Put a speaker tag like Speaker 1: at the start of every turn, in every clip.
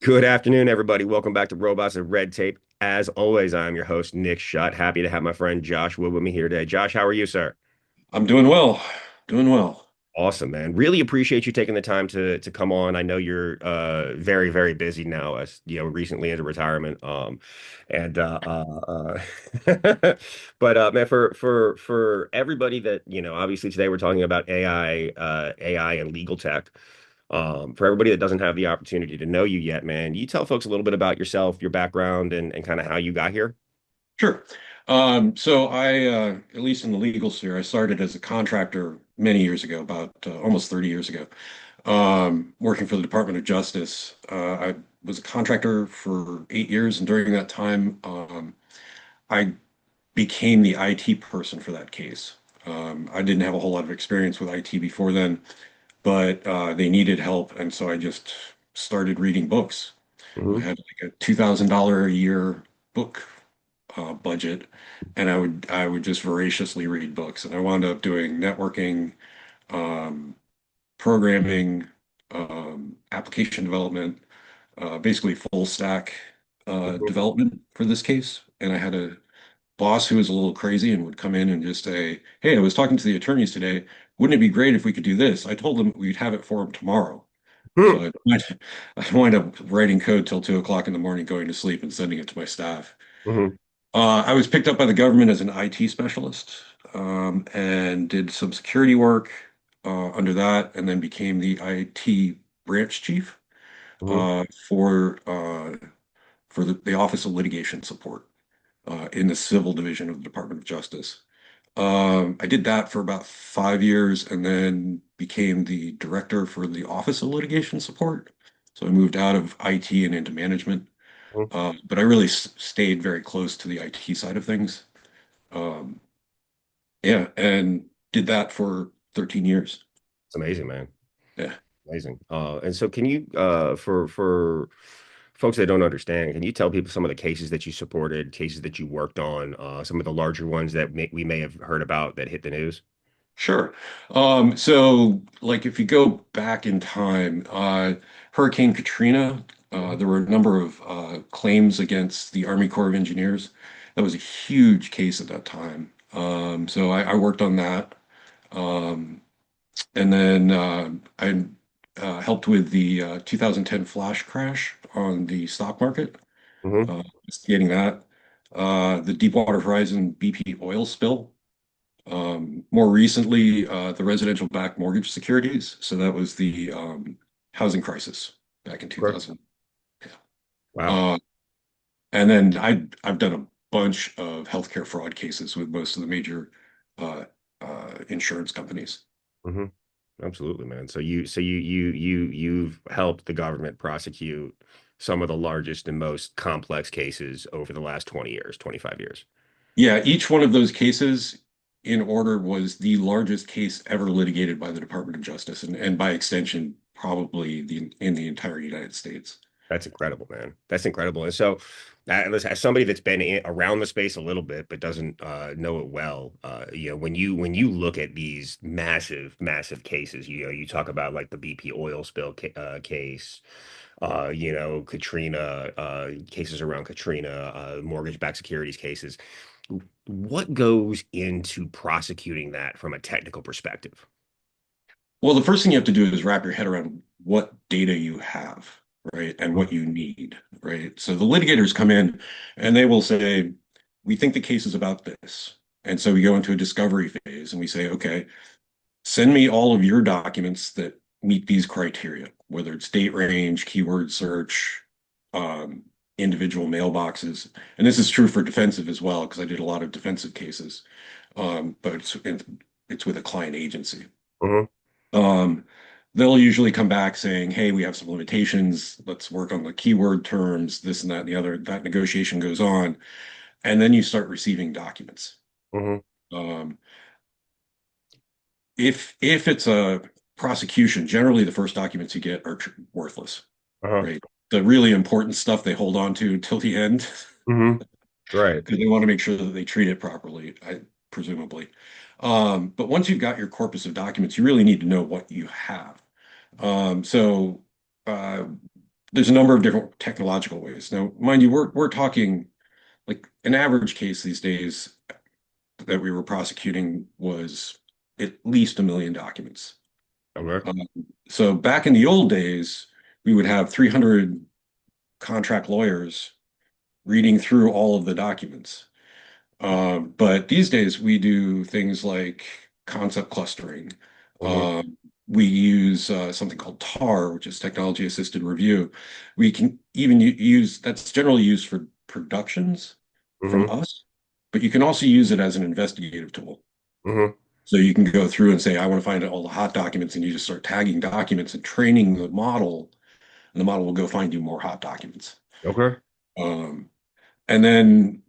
Speaker 1: Good afternoon, everybody. Welcome back to Robots and Red Tape. As always, I'm your host, Nick Schutt. Happy to have my friend Josh Wood with me here today. Josh, how are you, sir?
Speaker 2: I'm doing well, doing well.
Speaker 1: Awesome, man. Really appreciate you taking the time to come on. I know you're very, very busy now, as recently into retirement. And but man, for everybody that, obviously today we're talking about AI and legal tech. For everybody that doesn't have the opportunity to know you yet, man, you tell folks a little bit about yourself, your background, and kind of how you got here?
Speaker 2: Sure. So at least in the legal sphere, I started as a contractor many years ago, about almost 30 years ago, working for the Department of Justice. I was a contractor for 8 years, and during that time, I became the IT person for that case. I didn't have a whole lot of experience with IT before then, but they needed help, and so I just started reading books. I
Speaker 1: Hmm.
Speaker 2: had like a $2,000 a year book budget, and I would just voraciously read books. And I wound up doing networking, um, programming, application development, basically full stack development for this case. And I had a boss who was a little crazy and would come in and just say, "Hey, I was talking to the attorneys today. Wouldn't it be great if we could do this?" I told them we'd have it for them tomorrow. So I wind up writing code till 2 o'clock in the morning, going to sleep and sending it to my staff.
Speaker 1: Hmm.
Speaker 2: I was picked up by the government as an IT specialist, and did some security work under that, and then became the IT branch chief
Speaker 1: Hmm.
Speaker 2: uh, for uh, for the Office of Litigation Support in the civil division of the Department of Justice. I did that for about 5 years, and then became the director for the Office of Litigation Support. So I moved out of IT and into management. But I really stayed very close to the IT side of things. Um, yeah, and did that for 13 years.
Speaker 1: It's amazing, man.
Speaker 2: Yeah,
Speaker 1: Amazing. And so can you, for folks that don't understand, can you tell people some of the cases that you supported, cases that you worked on, some of the larger ones that we may have heard about that hit the news?
Speaker 2: sure. So like if you go back in time, Hurricane Katrina, there were a number of claims against the Army Corps of Engineers. That was a huge case at that time. So I worked on that. Um, And then I helped with the 2010 flash crash on the stock market,
Speaker 1: Hmm.
Speaker 2: investigating that. The Deepwater Horizon BP oil spill. More recently, the residential backed mortgage securities. So that was the housing crisis back in
Speaker 1: Sure.
Speaker 2: 2000. Yeah.
Speaker 1: Wow.
Speaker 2: Uh, and then I've done a bunch of healthcare fraud cases with most of the major uh, insurance companies.
Speaker 1: Hmm. Absolutely, man. So you've helped the government prosecute some of the largest and most complex cases over the last 20 years, 25 years.
Speaker 2: Yeah, each one of those cases in order was the largest case ever litigated by the Department of Justice, and by extension, probably in the entire United States.
Speaker 1: That's incredible, man. That's incredible. And so, listen, as somebody that's been around the space a little bit but doesn't know it well, when you look at these massive, massive cases, you talk about like the BP oil spill case, Katrina, cases around Katrina, mortgage-backed securities cases. What goes into prosecuting that from a technical perspective?
Speaker 2: Well, the first thing you have to do is wrap your head around what data you have, right, and
Speaker 1: Mhm.
Speaker 2: what you need, right? So the litigators come in and they will say, "We think the case is about this." And so we go into a discovery phase and we say, "Okay, send me all of your documents that meet these criteria, whether it's date range, keyword search, um, individual mailboxes." And this is true for defensive as well, because I did a lot of defensive cases, but it's with a client agency.
Speaker 1: Mhm.
Speaker 2: Um, they'll usually come back saying, "Hey, we have some limitations. Let's work on the keyword terms, this and that and the other." That negotiation goes on, and then you start receiving documents.
Speaker 1: Mhm.
Speaker 2: Um, if it's a prosecution, generally the first documents you get are worthless,
Speaker 1: Uh-huh.
Speaker 2: right? The really important stuff they hold on to until the end
Speaker 1: Mhm. Right.
Speaker 2: because they want to make sure that they treat it properly, presumably. But once you've got your corpus of documents, you really need to know what you have. So uh, there's a number of different technological ways. Now, mind you, we're talking like an average case these days that we were prosecuting was at least 1 million documents.
Speaker 1: Okay.
Speaker 2: Um, so back in the old days, we would have 300 contract lawyers reading through all of the documents. But these days, we do things like concept clustering.
Speaker 1: Mm-hmm.
Speaker 2: We use something called TAR, which is technology assisted review. We can even use that's generally used for productions from
Speaker 1: Mm-hmm.
Speaker 2: us, but you can also use it as an investigative tool.
Speaker 1: Mm-hmm.
Speaker 2: So you can go through and say, I want to find all the hot documents, and you just start tagging documents and training the model, and the model will go find you more hot documents.
Speaker 1: Okay.
Speaker 2: Um, and then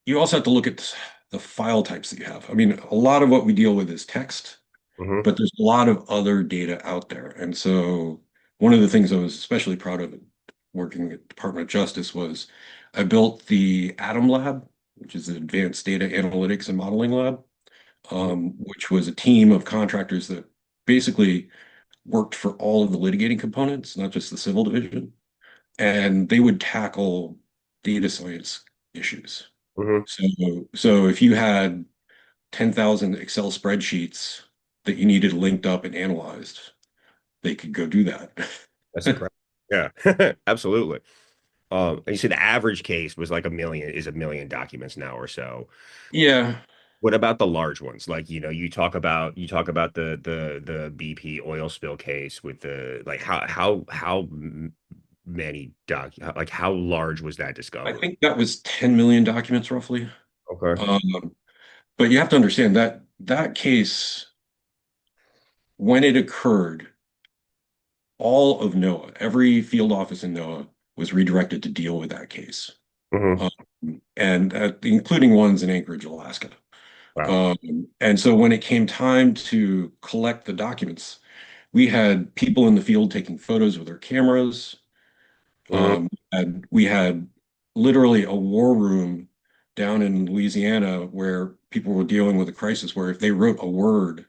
Speaker 2: you also have to look at the file types that you have. I mean, a lot of what we deal with is text,
Speaker 1: Mm-hmm.
Speaker 2: but there's a lot of other data out there. And so one of the things I was especially proud of working at Department of Justice was I built the Atom Lab, which is an advanced data analytics and modeling lab, which was a team of contractors that basically worked for all of the litigating components, not just the civil division, and they would tackle data science issues.
Speaker 1: Mm-hmm.
Speaker 2: So, so if you had 10,000 Excel spreadsheets that you needed linked up and analyzed, they could go do that.
Speaker 1: That's incredible. Yeah, absolutely. And you said the average case was like 1 million documents now or so.
Speaker 2: Yeah,
Speaker 1: What about the large ones? Like, you talk about the BP oil spill case with the like many like how large was that
Speaker 2: I
Speaker 1: discovery?
Speaker 2: think that was 10 million documents roughly.
Speaker 1: Okay.
Speaker 2: Um, but you have to understand that that case, when it occurred, all of NOAA, every field office in NOAA was redirected to deal with that case,
Speaker 1: Hmm.
Speaker 2: um, and including ones in Anchorage, Alaska.
Speaker 1: Wow.
Speaker 2: And so when it came time to collect the documents, we had people in the field taking photos with their cameras.
Speaker 1: Hmm.
Speaker 2: And we had literally a war room down in Louisiana where people were dealing with a crisis where if they wrote a word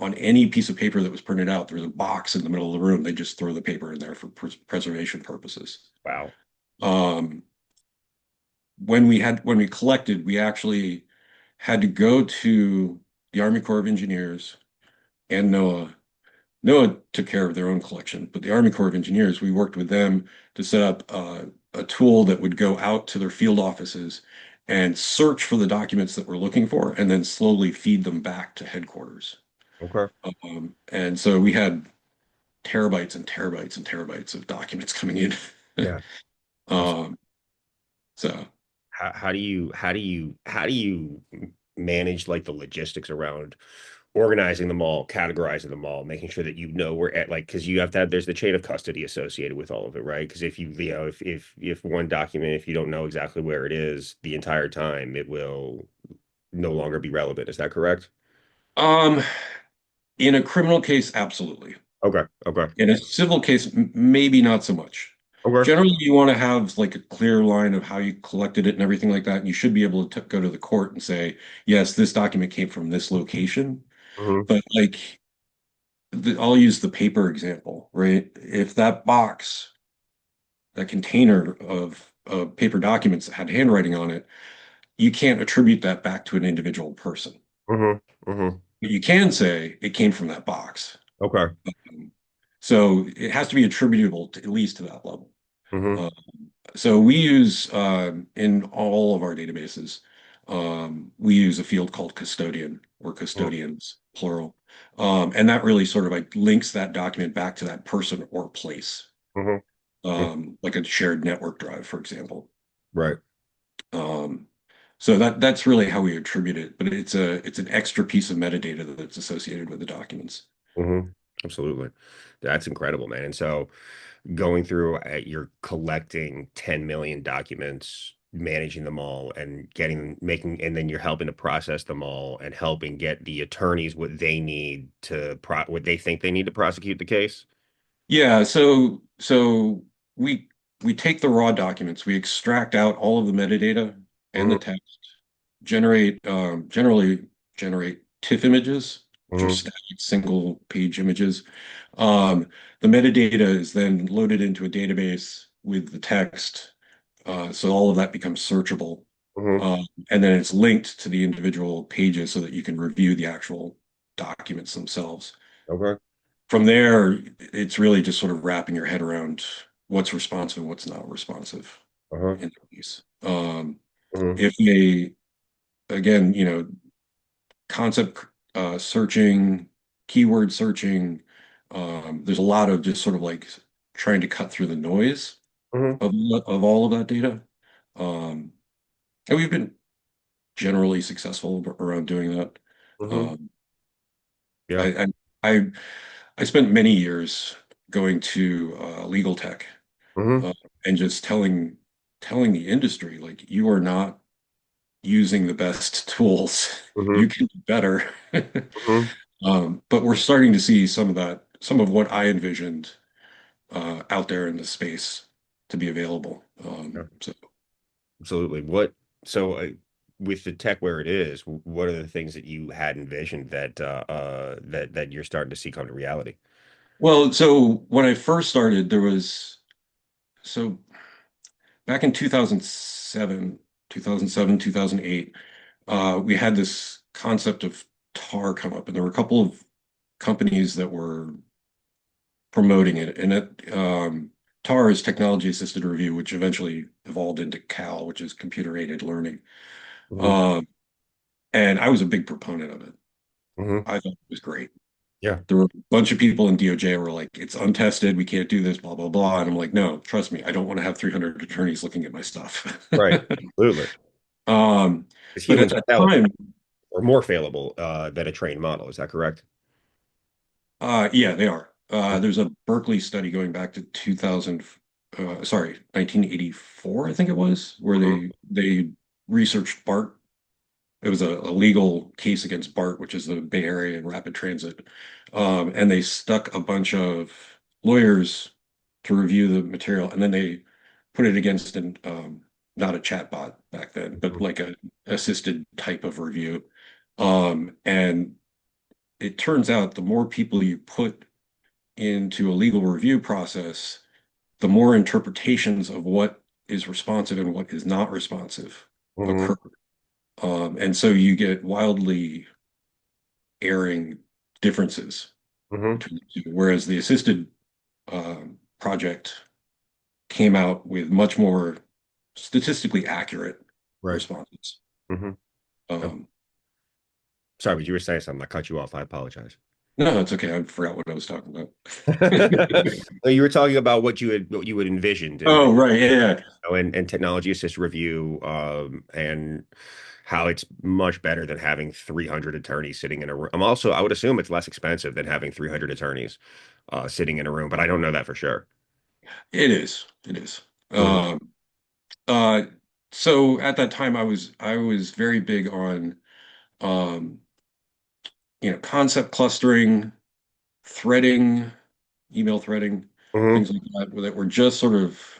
Speaker 2: on any piece of paper that was printed out, there was a box in the middle of the room. They just throw the paper in there for preservation purposes.
Speaker 1: Wow.
Speaker 2: Um, when we collected, we actually had to go to the Army Corps of Engineers and NOAA. NOAA took care of their own collection, but the Army Corps of Engineers, we worked with them to set up a tool that would go out to their field offices and search for the documents that we're looking for, and then slowly feed them back to headquarters.
Speaker 1: Okay.
Speaker 2: And so we had terabytes and terabytes and terabytes of documents coming in.
Speaker 1: Yeah.
Speaker 2: um, so
Speaker 1: How do you manage like the logistics around organizing them all, categorizing them all, making sure that you know where at like because you have to have there's the chain of custody associated with all of it, right? Because if if one document, if you don't know exactly where it is the entire time, it will no longer be relevant. Is that correct?
Speaker 2: um, in a criminal case, absolutely.
Speaker 1: Okay. Okay.
Speaker 2: In a civil case, maybe not so much.
Speaker 1: Okay.
Speaker 2: Generally, you want to have like a clear line of how you collected it and everything like that. And you should be able to go to the court and say, yes, this document came from this location.
Speaker 1: Hmm.
Speaker 2: But like, I'll use the paper example, right? If that box, that container of paper documents that had handwriting on it, you can't attribute that back to an individual person.
Speaker 1: Hmm. Hmm.
Speaker 2: But you can say it came from that box.
Speaker 1: Okay.
Speaker 2: So it has to be attributable to at least to that level.
Speaker 1: Hmm.
Speaker 2: Uh, so we use in all of our databases, we use a field called custodian or custodians, plural. And that really sort of like links that document back to that person or place,
Speaker 1: Hmm.
Speaker 2: like a shared network drive, for example.
Speaker 1: Right.
Speaker 2: Um, so that's really how we attribute it, but it's an extra piece of metadata that's associated with the documents.
Speaker 1: Hmm. Absolutely. That's incredible, man. And so going through you're collecting 10 million documents, managing them all and making and then you're helping to process them all and helping get the attorneys what they need to what they think they need to prosecute the case.
Speaker 2: Yeah, so we take the raw documents, we extract out all of the metadata and the
Speaker 1: Hmm.
Speaker 2: text, generally generate TIFF images which are
Speaker 1: Hmm.
Speaker 2: static single page images. Um, the metadata is then loaded into a database with the text, so all of that becomes searchable.
Speaker 1: Hmm.
Speaker 2: And then it's linked to the individual pages so that you can review the actual documents themselves.
Speaker 1: Okay.
Speaker 2: From there, it's really just sort of wrapping your head around what's responsive and what's not responsive
Speaker 1: Uh-huh.
Speaker 2: in the piece.
Speaker 1: Hmm.
Speaker 2: If they, again, concept searching, keyword searching, there's a lot of just sort of like trying to cut through the noise
Speaker 1: Hmm.
Speaker 2: of all of that data. Um, and we've been generally successful around doing that.
Speaker 1: Hmm.
Speaker 2: Um,
Speaker 1: Yeah.
Speaker 2: I, I I I spent many years going to legal tech
Speaker 1: Hmm.
Speaker 2: uh, and just telling the industry like you are not using the best tools.
Speaker 1: Hmm.
Speaker 2: You can do better.
Speaker 1: Hmm.
Speaker 2: But we're starting to see some of that, some of what I envisioned out there in the space to be available.
Speaker 1: Yeah.
Speaker 2: So,
Speaker 1: Absolutely. So with the tech where it is, what are the things that you had envisioned that you're starting to see come to reality?
Speaker 2: well, so when I first started, there was so back in 2008, we had this concept of tar come up, and there were a couple of companies that were promoting it. And tar is technology assisted review, which eventually evolved into CAL, which is computer aided learning.
Speaker 1: Hmm.
Speaker 2: Um, and I was a big proponent of it.
Speaker 1: Hmm.
Speaker 2: I thought it was great.
Speaker 1: Yeah.
Speaker 2: There were a bunch of people in DOJ who were like, it's untested, we can't do this, blah, blah, blah. And I'm like, no, trust me, I don't want to have 300 attorneys looking at my stuff.
Speaker 1: Right. Absolutely.
Speaker 2: Um,
Speaker 1: Because
Speaker 2: but at
Speaker 1: humans are
Speaker 2: that
Speaker 1: fallible
Speaker 2: time,
Speaker 1: or more fallible than a trained model. Is that correct?
Speaker 2: yeah, they are. There's a Berkeley study going back to 2000, sorry, 1984, I think it was, where
Speaker 1: Hmm.
Speaker 2: they researched BART. It was a legal case against BART, which is the Bay Area and Rapid Transit. And they stuck a bunch of lawyers to review the material, and then they put it against an not a chatbot back then, but like a assisted type of review. And it turns out the more people you put into a legal review process, the more interpretations of what is responsive and what is not responsive
Speaker 1: Hmm.
Speaker 2: occur. And so you get wildly erring differences
Speaker 1: Hmm.
Speaker 2: between the two. Whereas the assisted project came out with much more statistically accurate
Speaker 1: Right.
Speaker 2: responses.
Speaker 1: Hmm.
Speaker 2: Um,
Speaker 1: Sorry, but you were saying something. I cut you off. I apologize.
Speaker 2: no, it's okay. I forgot what I was talking about.
Speaker 1: No, you were talking about what you had envisioned
Speaker 2: Oh, right. Yeah, yeah.
Speaker 1: and technology assist review and how it's much better than having 300 attorneys sitting in a room. I would assume it's less expensive than having 300 attorneys sitting in a room, but I don't know that for sure.
Speaker 2: It is. It is.
Speaker 1: Mhm.
Speaker 2: Um, uh, so at that time, I was very big on um, concept clustering, threading, email threading,
Speaker 1: Mhm.
Speaker 2: things like that were just sort of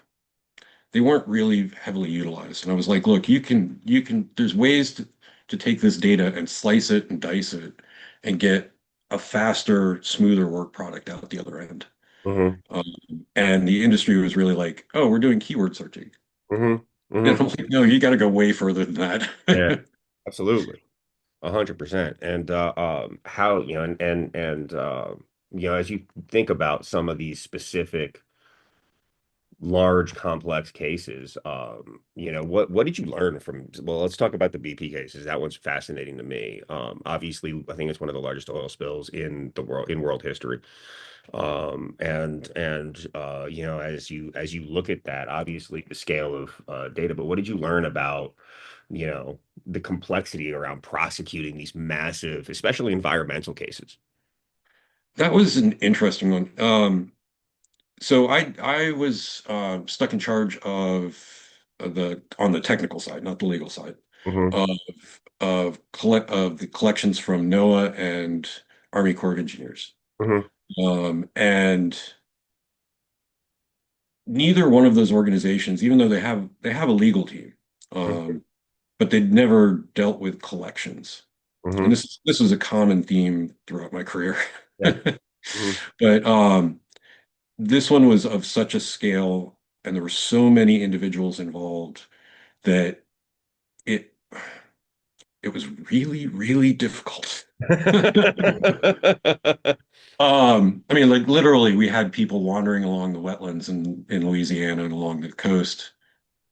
Speaker 2: they weren't really heavily utilized. And I was like, look, there's ways to take this data and slice it and dice it and get a faster, smoother work product out the other end.
Speaker 1: Mhm.
Speaker 2: Um, and the industry was really like, oh, we're doing keyword searching.
Speaker 1: Mhm.
Speaker 2: And
Speaker 1: Mhm.
Speaker 2: I'm like, no, you got to go way further than
Speaker 1: Yeah,
Speaker 2: that.
Speaker 1: absolutely. 100%. And how, as you think about some of these specific large complex cases, what did you learn from, well, let's talk about the BP cases. That one's fascinating to me. Obviously, I think it's one of the largest oil spills in the world, in world history. As you look at that, obviously the scale of data, but what did you learn about the complexity around prosecuting these massive, especially environmental cases?
Speaker 2: That was an interesting one. So I was stuck in charge of the on the technical side, not the legal side,
Speaker 1: Hmm.
Speaker 2: of of the collections from NOAA and Army Corps of Engineers.
Speaker 1: Hmm.
Speaker 2: And neither one of those organizations, even though they have a legal team,
Speaker 1: Hmm.
Speaker 2: but they'd never dealt with collections. And
Speaker 1: Hmm.
Speaker 2: this was a common theme throughout my career.
Speaker 1: Yeah. Hmm.
Speaker 2: But this one was of such a scale, and there were so many individuals involved that it it was really, really difficult. I mean, like literally, we had people wandering along the wetlands in Louisiana and along the coast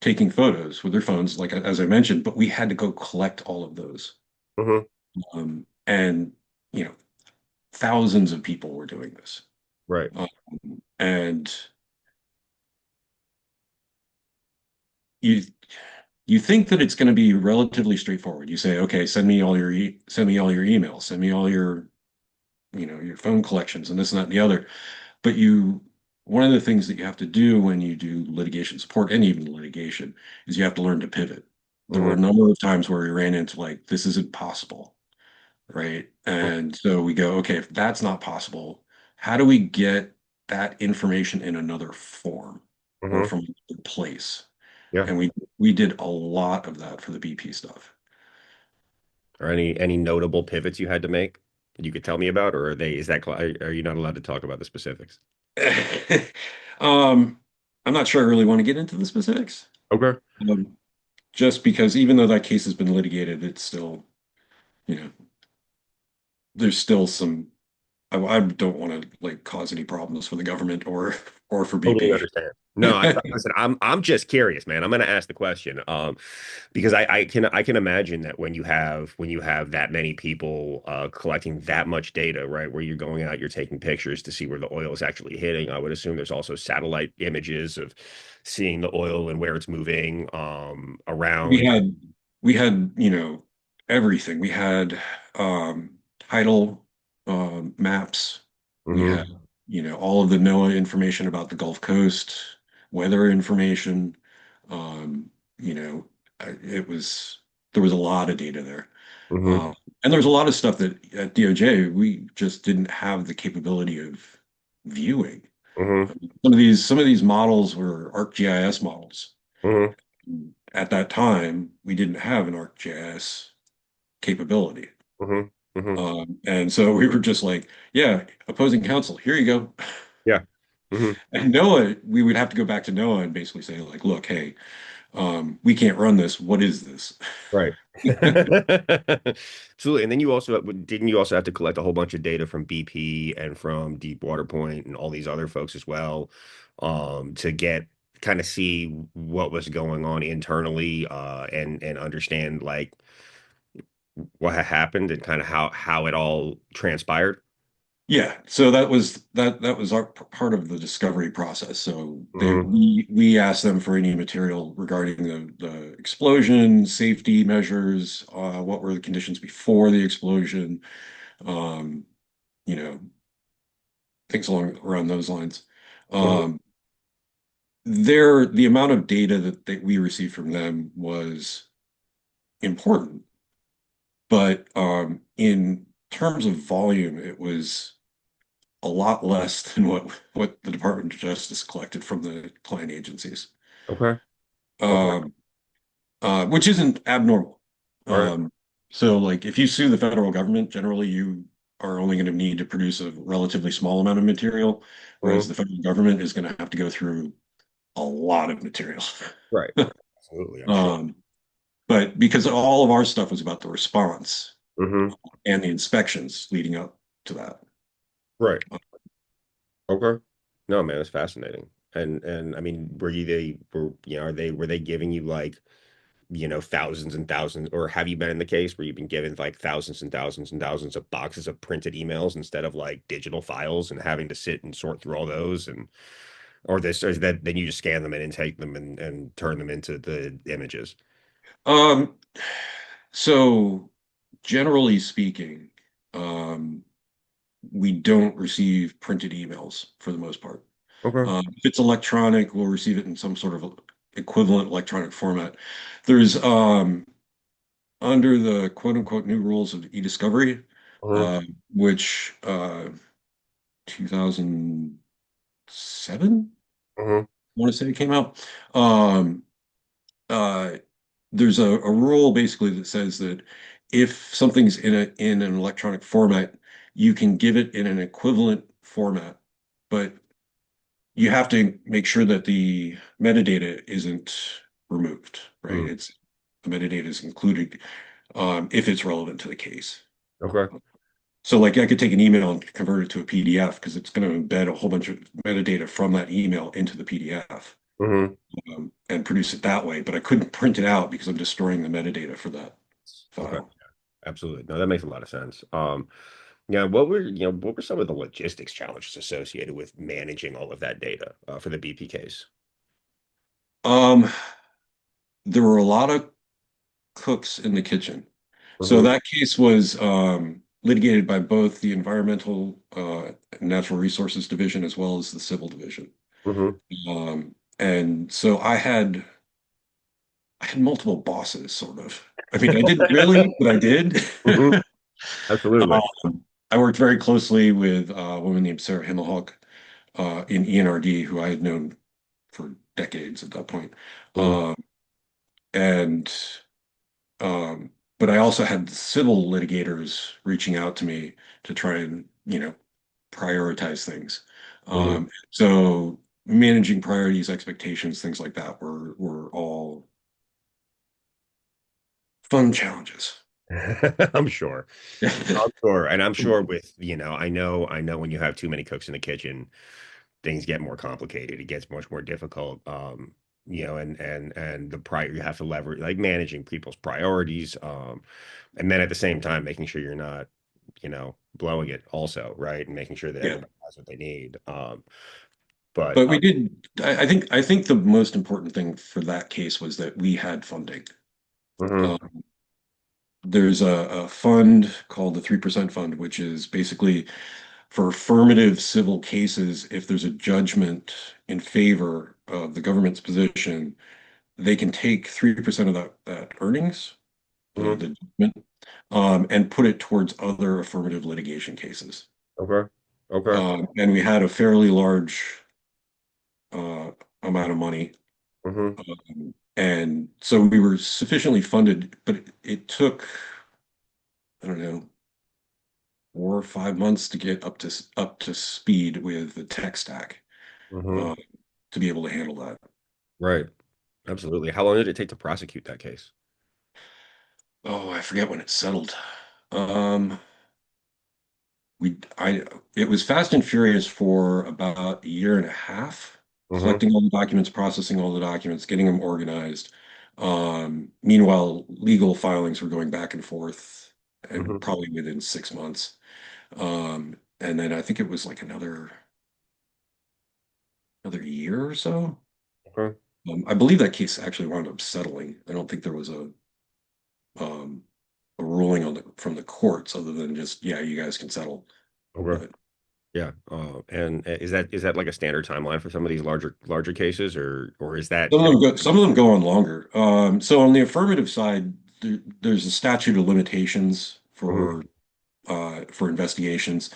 Speaker 2: taking photos with their phones, like as I mentioned, but we had to go collect all of those.
Speaker 1: Hmm.
Speaker 2: And you know, thousands of people were doing this.
Speaker 1: Right.
Speaker 2: Um, and you you think that it's going to be relatively straightforward. You say, okay, send me all your emails, send me all your, your phone collections and this and that and the other. But one of the things that you have to do when you do litigation support and even litigation is you have to learn to pivot. There were
Speaker 1: Hmm.
Speaker 2: a number of times where we ran into like, this isn't possible, right? And so we go, okay, if that's not possible, how do we get that information in another form or
Speaker 1: Hmm.
Speaker 2: from another place?
Speaker 1: Yeah.
Speaker 2: And we did a lot of that for the BP stuff.
Speaker 1: Or any notable pivots you had to make that you could tell me about, or are you not allowed to talk about the specifics?
Speaker 2: Um, I'm not sure I really want to get into the specifics.
Speaker 1: Okay.
Speaker 2: Um, just because even though that case has been litigated, it's still, you know, there's still some. I don't want to like cause any problems for the government or for
Speaker 1: Totally
Speaker 2: BP.
Speaker 1: understand. No, listen, I'm just curious, man. I'm gonna ask the question. Because I can imagine that when you have that many people collecting that much data, right, where you're going out, you're taking pictures to see where the oil is actually hitting. I would assume there's also satellite images of seeing the oil and where it's moving
Speaker 2: We
Speaker 1: around.
Speaker 2: had we had, everything. We had tidal maps. We had,
Speaker 1: Hmm.
Speaker 2: all of the NOAA information about the Gulf Coast, weather information. Um, you know, it was there was a lot of data there.
Speaker 1: Hmm.
Speaker 2: Um, and there's a lot of stuff that at DOJ we just didn't have the capability of viewing.
Speaker 1: Hmm.
Speaker 2: Some of these models were ArcGIS models.
Speaker 1: Hmm.
Speaker 2: At that time, we didn't have an ArcGIS capability.
Speaker 1: Hmm. Hmm.
Speaker 2: And so we were just like, yeah, opposing counsel, here you go.
Speaker 1: Yeah. Hmm.
Speaker 2: And NOAA, we would have to go back to NOAA and basically say, like, look, hey, we can't run this. What is this?
Speaker 1: Right. Absolutely. And then didn't you also have to collect a whole bunch of data from BP and from Deepwater Point and all these other folks as well, to get kind of see what was going on internally, and understand like what had happened and kind of how it all transpired.
Speaker 2: Yeah, so that was our part of the discovery process. So
Speaker 1: Hmm.
Speaker 2: we asked them for any material regarding the explosion, safety measures, what were the conditions before the explosion, um, you know, things along around those lines.
Speaker 1: Hmm.
Speaker 2: Um, the amount of data that we received from them was important, but in terms of volume, it was a lot less than what the Department of Justice collected from the client agencies,
Speaker 1: Okay. Okay.
Speaker 2: um, which isn't abnormal.
Speaker 1: All right.
Speaker 2: Um, so, like, if you sue the federal government, generally you are only going to need to produce a relatively small amount of material, whereas
Speaker 1: Mhm.
Speaker 2: the federal government is going to have to go through a lot of material.
Speaker 1: Right. Absolutely. I'm sure.
Speaker 2: Um, but because all of our stuff was about the response
Speaker 1: Hmm.
Speaker 2: and the inspections leading up to that.
Speaker 1: Right. Okay. No, man, it's fascinating. And I mean, were they giving you like, thousands and thousands, or have you been in the case where you've been given like thousands and thousands and thousands of boxes of printed emails instead of like digital files and having to sit and sort through all those, or is that then you just scan them in and take them and turn them into the images?
Speaker 2: Um, so generally speaking, um, we don't receive printed emails for the most part.
Speaker 1: Okay.
Speaker 2: If it's electronic, we'll receive it in some sort of equivalent electronic format. There's under the quote unquote new rules of e-discovery,
Speaker 1: Uh-huh.
Speaker 2: uh, which 2007,
Speaker 1: Uh-huh.
Speaker 2: I want to say it came out. Um, uh, there's a rule basically that says that if something's in an electronic format, you can give it in an equivalent format, but you have to make sure that the metadata isn't removed, right?
Speaker 1: Mm,
Speaker 2: It's the metadata is included if it's relevant to the case.
Speaker 1: okay.
Speaker 2: So like I could take an email and convert it to a PDF because it's going to embed a whole bunch of metadata from that email into the PDF
Speaker 1: Hmm.
Speaker 2: and produce it that way. But I couldn't print it out because I'm just storing the metadata for that
Speaker 1: Okay.
Speaker 2: file.
Speaker 1: Absolutely. No, that makes a lot of sense. Yeah, what were some of the logistics challenges associated with managing all of that data for the BP case?
Speaker 2: Um, there were a lot of cooks in the kitchen. So
Speaker 1: Hmm.
Speaker 2: that case was litigated by both the Environmental and Natural Resources Division as well as the Civil Division.
Speaker 1: Hmm.
Speaker 2: And so I had multiple bosses, sort of. I mean, I didn't really, but I did.
Speaker 1: Hmm. Absolutely.
Speaker 2: I worked very closely with a woman named Sarah Himmelhoek in ENRD, who I had known for decades at that point.
Speaker 1: Hmm.
Speaker 2: Um, and um, but I also had civil litigators reaching out to me to try and, prioritize things.
Speaker 1: Hmm.
Speaker 2: So managing priorities, expectations, things like that were all fun challenges.
Speaker 1: I'm sure. I'm sure. And I'm sure with, I know when you have too many cooks in the kitchen, things get more complicated. It gets much more difficult. And the prior you have to leverage like managing people's priorities. And then at the same time making sure you're not, blowing it also, right? And making sure that
Speaker 2: Yeah.
Speaker 1: everybody has what they need. But
Speaker 2: But we did, I think the most important thing for that case was that we had funding.
Speaker 1: mhm,
Speaker 2: Uh, there's a fund called the 3% Fund, which is basically for affirmative civil cases. If there's a judgment in favor of the government's position, they can take 3% of that earnings,
Speaker 1: mhm,
Speaker 2: the judgment, and put it towards other affirmative litigation cases.
Speaker 1: okay. Okay.
Speaker 2: And we had a fairly large uh, amount of money.
Speaker 1: Mhm,
Speaker 2: And so we were sufficiently funded, but it took, I don't know, 4 or 5 months to get up to speed with the tech stack
Speaker 1: mhm.
Speaker 2: uh, to be able to handle that.
Speaker 1: Right. Absolutely. How long did it take to prosecute that case?
Speaker 2: Oh, I forget when it settled. Um, we I It was fast and furious for about a year and a half,
Speaker 1: Mhm,
Speaker 2: collecting all the documents, processing all the documents, getting them organized. Meanwhile, legal filings were going back and forth, and
Speaker 1: mhm.
Speaker 2: probably within 6 months. And then I think it was like another year or so.
Speaker 1: Okay.
Speaker 2: I believe that case actually wound up settling. I don't think there was um, a ruling from the courts other than just, yeah, you guys can settle.
Speaker 1: Okay.
Speaker 2: But
Speaker 1: Yeah. And is that like a standard timeline for some of these larger cases, or is that
Speaker 2: some of them go on longer. So on the affirmative side, there's a statute of limitations
Speaker 1: Mhm,
Speaker 2: for investigations.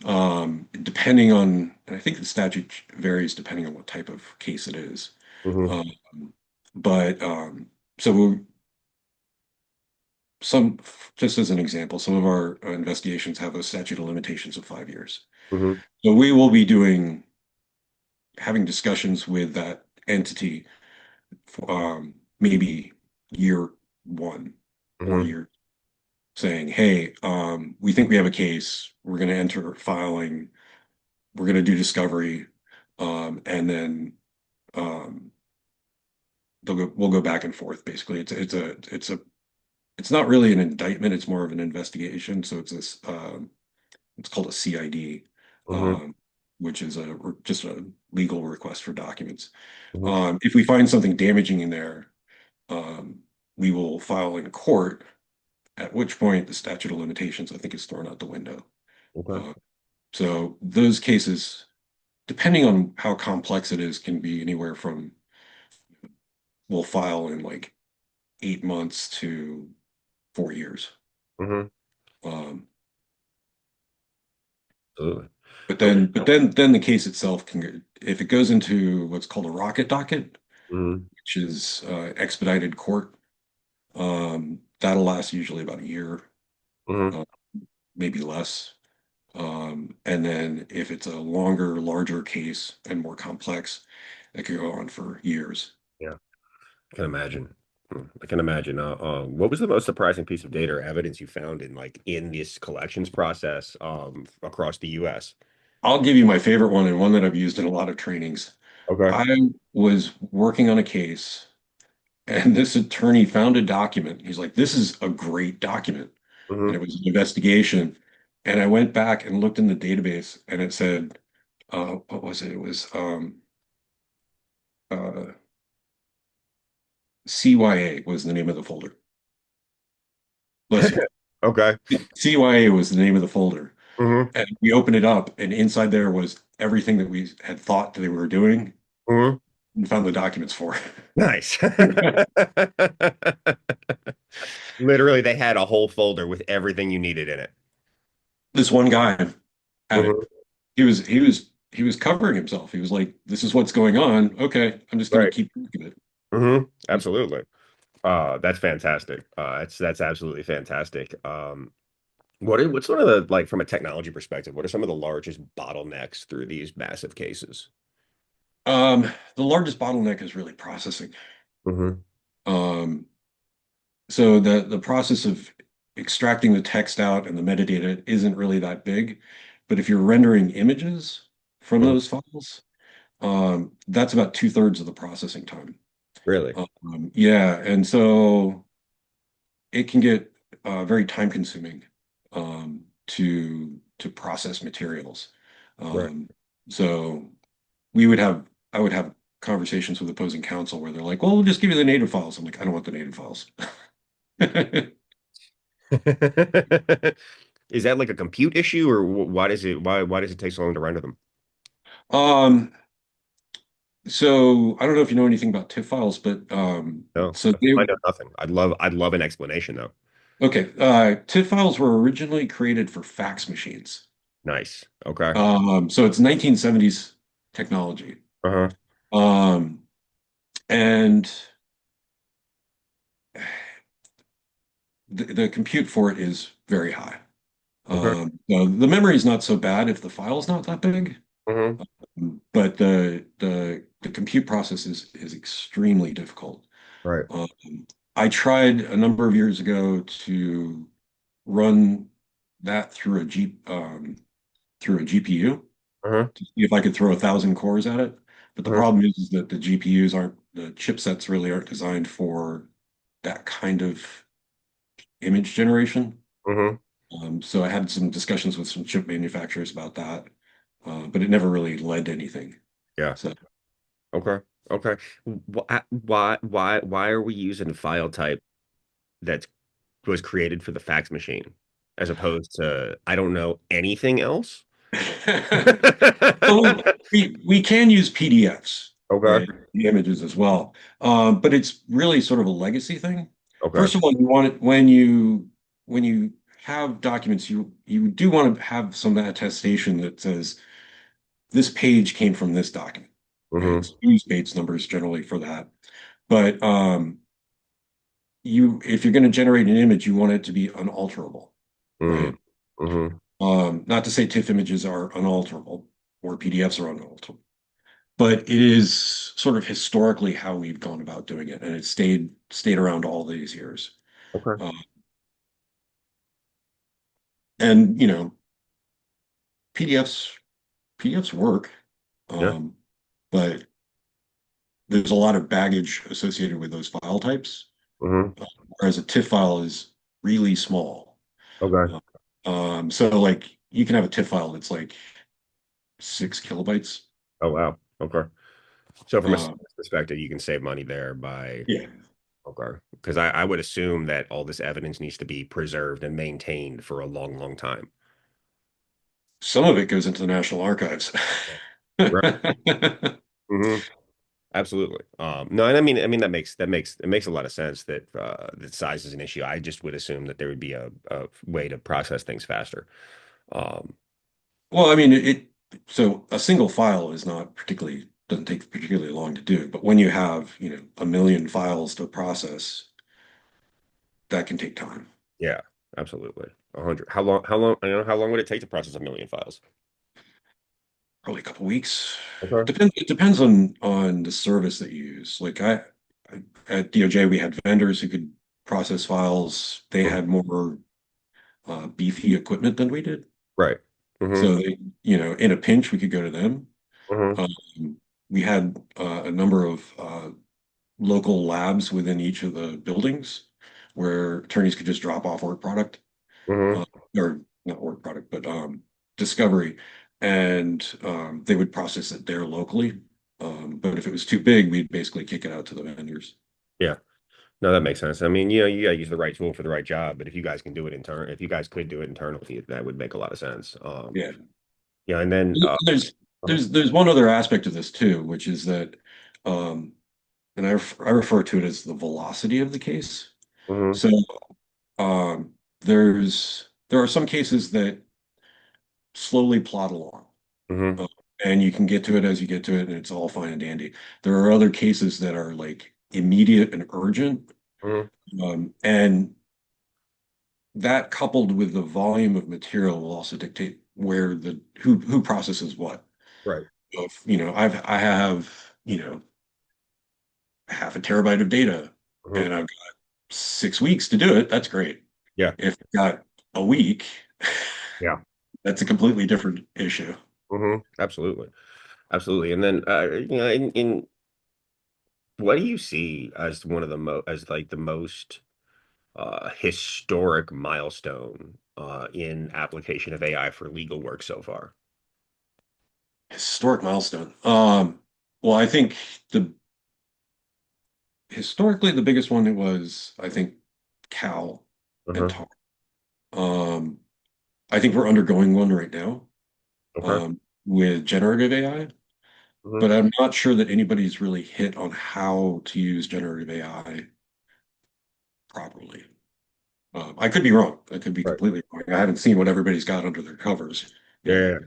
Speaker 2: Depending on, and I think the statute varies depending on what type of case it is.
Speaker 1: mhm,
Speaker 2: Um, but so some, just as an example, some of our investigations have a statute of limitations of 5 years.
Speaker 1: mhm,
Speaker 2: So we will be having discussions with that entity for, maybe year one or
Speaker 1: mhm.
Speaker 2: year saying, hey, we think we have a case. We're going to enter filing. We're going to do discovery, and then um, we'll go back and forth. Basically, it's not really an indictment. It's more of an investigation. So it's called a CID,
Speaker 1: Mhm,
Speaker 2: um, which is just a legal request for documents.
Speaker 1: mhm.
Speaker 2: If we find something damaging in there, um, we will file in court, at which point the statute of limitations, I think, is thrown out the window.
Speaker 1: Okay.
Speaker 2: Uh, so those cases, depending on how complex it is, can be anywhere from we'll file in like 8 months to 4 years.
Speaker 1: Mhm.
Speaker 2: Um,
Speaker 1: Absolutely.
Speaker 2: but
Speaker 1: Okay.
Speaker 2: then the case itself can get, if it goes into what's called a rocket docket,
Speaker 1: Mhm,
Speaker 2: which is expedited court. that'll last usually about a year,
Speaker 1: Hmm.
Speaker 2: uh, maybe less. And then if it's a longer, larger case and more complex, it could go on for years.
Speaker 1: Yeah, I can imagine. I can imagine. What was the most surprising piece of data or evidence you found in in this collections process across the U.S.?
Speaker 2: I'll give you my favorite one and one that I've used in a lot of trainings.
Speaker 1: Okay.
Speaker 2: I was working on a case, and this attorney found a document. He's like, "This is a great document." And
Speaker 1: Hmm.
Speaker 2: it was an investigation. And I went back and looked in the database, and it said, what was it? It was uh, CYA was the name of the folder. Bless you.
Speaker 1: Okay.
Speaker 2: CYA was the name of the folder.
Speaker 1: Hmm.
Speaker 2: And we opened it up, and inside there was everything that we had thought that they were doing
Speaker 1: Hmm.
Speaker 2: and found the documents for.
Speaker 1: Nice. Literally, they had a whole folder with everything you needed in it.
Speaker 2: This one guy had it.
Speaker 1: Hmm.
Speaker 2: He was covering himself. He was like, "This is what's going on. Okay, I'm just going to
Speaker 1: Right.
Speaker 2: keep looking at
Speaker 1: Hmm.
Speaker 2: it."
Speaker 1: Absolutely. That's fantastic. That's absolutely fantastic. What's one of the from a technology perspective, what are some of the largest bottlenecks through these massive cases?
Speaker 2: The largest bottleneck is really processing.
Speaker 1: Hmm.
Speaker 2: Um, so the process of extracting the text out and the metadata isn't really that big, but if you're rendering images from
Speaker 1: Hmm.
Speaker 2: those files, that's about two-thirds of the processing time.
Speaker 1: Really?
Speaker 2: Yeah, and so it can get very time consuming to process materials.
Speaker 1: Right.
Speaker 2: Um, so we would have I would have conversations with opposing counsel where they're like, "Well, we'll just give you the native files." I'm like, "I don't want the native files."
Speaker 1: Is that like a compute issue, or why does it take so long to render them?
Speaker 2: Um, so I don't know if you know anything about TIFF files, but
Speaker 1: No,
Speaker 2: so they
Speaker 1: I know nothing. I'd love an explanation though.
Speaker 2: okay. TIFF files were originally created for fax machines.
Speaker 1: Nice. Okay.
Speaker 2: So it's 1970s technology.
Speaker 1: Uh-huh.
Speaker 2: Um, and the compute for it is very high.
Speaker 1: Okay.
Speaker 2: The memory is not so bad if the file's not that big,
Speaker 1: Uh-huh.
Speaker 2: but the compute process is extremely difficult.
Speaker 1: Right.
Speaker 2: Um, I tried a number of years ago to run that through a GPU
Speaker 1: Uh-huh.
Speaker 2: to see if I could throw 1,000 cores at it. But the
Speaker 1: Uh-huh.
Speaker 2: problem is that the chipsets really aren't designed for that kind of image generation.
Speaker 1: Uh-huh.
Speaker 2: So I had some discussions with some chip manufacturers about that, but it never really led to anything.
Speaker 1: Yeah.
Speaker 2: So
Speaker 1: Okay. Okay. Why are we using a file type that was created for the fax machine as opposed to I don't know anything else?
Speaker 2: well, we can use PDFs,
Speaker 1: Okay.
Speaker 2: right? The images as well. But it's really sort of a legacy thing.
Speaker 1: Okay.
Speaker 2: First of all, you want it when you have documents, you do want to have some attestation that says this page came from this document, right?
Speaker 1: Mm-hmm.
Speaker 2: So use Bates numbers generally for that. But if you're going to generate an image, you want it to be unalterable,
Speaker 1: Mm-hmm.
Speaker 2: right?
Speaker 1: Mm-hmm.
Speaker 2: Not to say TIFF images are unalterable or PDFs are unalterable, but it is sort of historically how we've gone about doing it, and it stayed around all these years.
Speaker 1: Okay.
Speaker 2: Uh, and PDFs PDFs work,
Speaker 1: Yeah.
Speaker 2: um, but there's a lot of baggage associated with those file types,
Speaker 1: Mm-hmm.
Speaker 2: whereas a TIFF file is really small.
Speaker 1: Okay.
Speaker 2: Uh, so like you can have a TIFF file that's like 6 kilobytes.
Speaker 1: Oh wow. Okay. So from a
Speaker 2: Uh,
Speaker 1: science perspective, you can save money there by
Speaker 2: yeah,
Speaker 1: okay. Because I would assume that all this evidence needs to be preserved and maintained for a long, long time.
Speaker 2: some of it goes into the National Archives.
Speaker 1: Right. Hmm. Absolutely. No, and I mean it makes a lot of sense that that size is an issue. I just would assume that there would be a way to process things faster. Um,
Speaker 2: Well, I mean, so a single file doesn't take particularly long to do, but when you have, a million files to process, that can take time.
Speaker 1: Yeah, absolutely. 100. How long would it take to process a million files?
Speaker 2: Probably a couple weeks.
Speaker 1: Okay.
Speaker 2: It depends on the service that you use. Like at DOJ, we had vendors who could process files. They
Speaker 1: Mhm.
Speaker 2: had more beefy equipment than we did.
Speaker 1: Right. Mm-hmm.
Speaker 2: So they, in a pinch, we could go to them.
Speaker 1: Mm-hmm.
Speaker 2: We had a number of local labs within each of the buildings where attorneys could just drop off work product,
Speaker 1: Mm-hmm.
Speaker 2: uh, or not work product, but discovery, and they would process it there locally. But if it was too big, we'd basically kick it out to the vendors.
Speaker 1: Yeah. No, that makes sense. I mean, you gotta use the right tool for the right job, but if you guys can do it if you guys could do it internally, that would make a lot of sense.
Speaker 2: Yeah.
Speaker 1: Yeah, and then
Speaker 2: There's
Speaker 1: uh,
Speaker 2: there's one other aspect of this too, which is that, um, and I refer to it as the velocity of the case.
Speaker 1: mhm,
Speaker 2: So there are some cases that slowly plod along,
Speaker 1: mhm,
Speaker 2: uh, and you can get to it as you get to it, and it's all fine and dandy. There are other cases that are like immediate and urgent,
Speaker 1: mhm,
Speaker 2: and that coupled with the volume of material will also dictate where the who processes what.
Speaker 1: right.
Speaker 2: If, I have, half a terabyte of data
Speaker 1: Mhm,
Speaker 2: and I've got 6 weeks to do it, that's great.
Speaker 1: yeah,
Speaker 2: If I've got a week,
Speaker 1: yeah.
Speaker 2: that's a completely different issue.
Speaker 1: Absolutely. Absolutely. And then in what do you see as one of as like the most historic milestone in application of AI for legal work so far?
Speaker 2: Historic milestone. Well, I think the historically the biggest one it was, I think, Cal and
Speaker 1: Uh-huh.
Speaker 2: Tar. Um, I think we're undergoing one right now,
Speaker 1: Okay.
Speaker 2: um, with generative AI,
Speaker 1: Hmm.
Speaker 2: but I'm not sure that anybody's really hit on how to use generative AI properly. I could be wrong. I could be
Speaker 1: Right.
Speaker 2: completely wrong. I haven't seen what everybody's got under their covers yet,
Speaker 1: Yeah.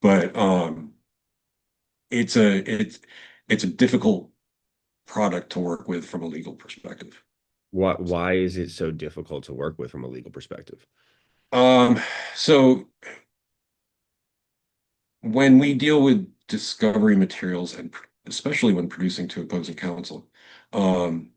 Speaker 2: but it's a it's it's a difficult product to work with from a legal perspective.
Speaker 1: Why is it so difficult to work with from a legal perspective?
Speaker 2: Um, so when we deal with discovery materials and especially when producing to opposing counsel, um,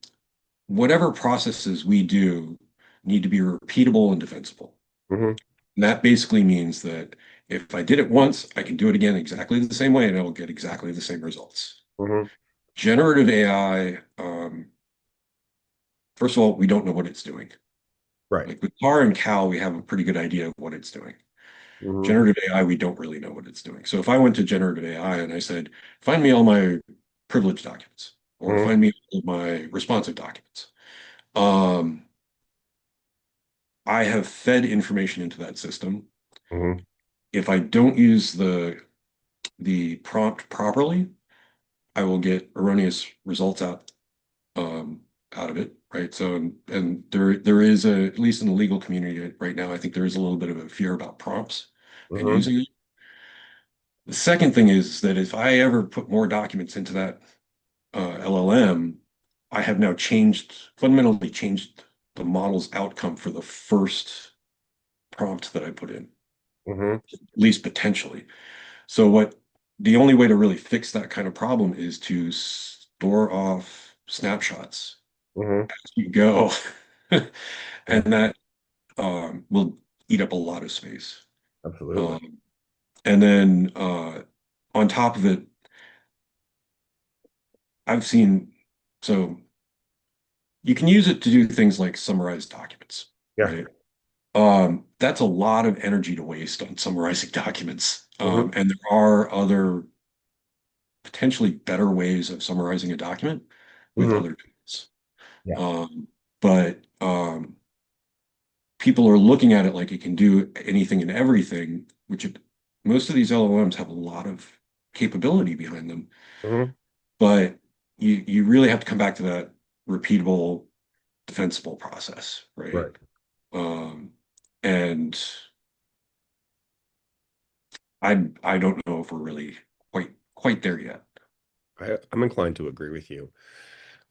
Speaker 2: whatever processes we do need to be repeatable and defensible.
Speaker 1: Hmm.
Speaker 2: And that basically means that if I did it once, I can do it again exactly the same way and I will get exactly the same results.
Speaker 1: Hmm.
Speaker 2: Generative AI, first of all, we don't know what it's doing.
Speaker 1: Right.
Speaker 2: Like with Tar and Cal, we have a pretty good idea of what it's doing.
Speaker 1: Hmm.
Speaker 2: Generative AI, we don't really know what it's doing. So if I went to generative AI and I said, find me all my privileged documents or
Speaker 1: Hmm.
Speaker 2: find me all of my responsive documents, um, I have fed information into that system.
Speaker 1: Hmm.
Speaker 2: If I don't use the prompt properly, I will get erroneous results um, out of it, right? So, and there is at least in the legal community right now, I think there is a little bit of a fear about prompts and
Speaker 1: Hmm.
Speaker 2: using it. The second thing is that if I ever put more documents into that LLM, I have now fundamentally changed the model's outcome for the first prompt that I put in,
Speaker 1: Hmm.
Speaker 2: at least potentially. So the only way to really fix that kind of problem is to store off snapshots
Speaker 1: Hmm.
Speaker 2: as you go.
Speaker 1: Yeah.
Speaker 2: And that will eat up a lot of space.
Speaker 1: Absolutely.
Speaker 2: Um, and then on top of it, I've seen, so you can use it to do things like summarize documents,
Speaker 1: Yeah.
Speaker 2: right? That's a lot of energy to waste on summarizing documents.
Speaker 1: Hmm.
Speaker 2: And there are other potentially better ways of summarizing a document with
Speaker 1: Hmm.
Speaker 2: other tools.
Speaker 1: Yeah.
Speaker 2: But people are looking at it like it can do anything and everything, most of these LLMs have a lot of capability behind them.
Speaker 1: Hmm.
Speaker 2: But you really have to come back to that repeatable, defensible process, right?
Speaker 1: Right.
Speaker 2: Um, and I don't know if we're really quite there yet.
Speaker 1: I'm inclined to agree with you.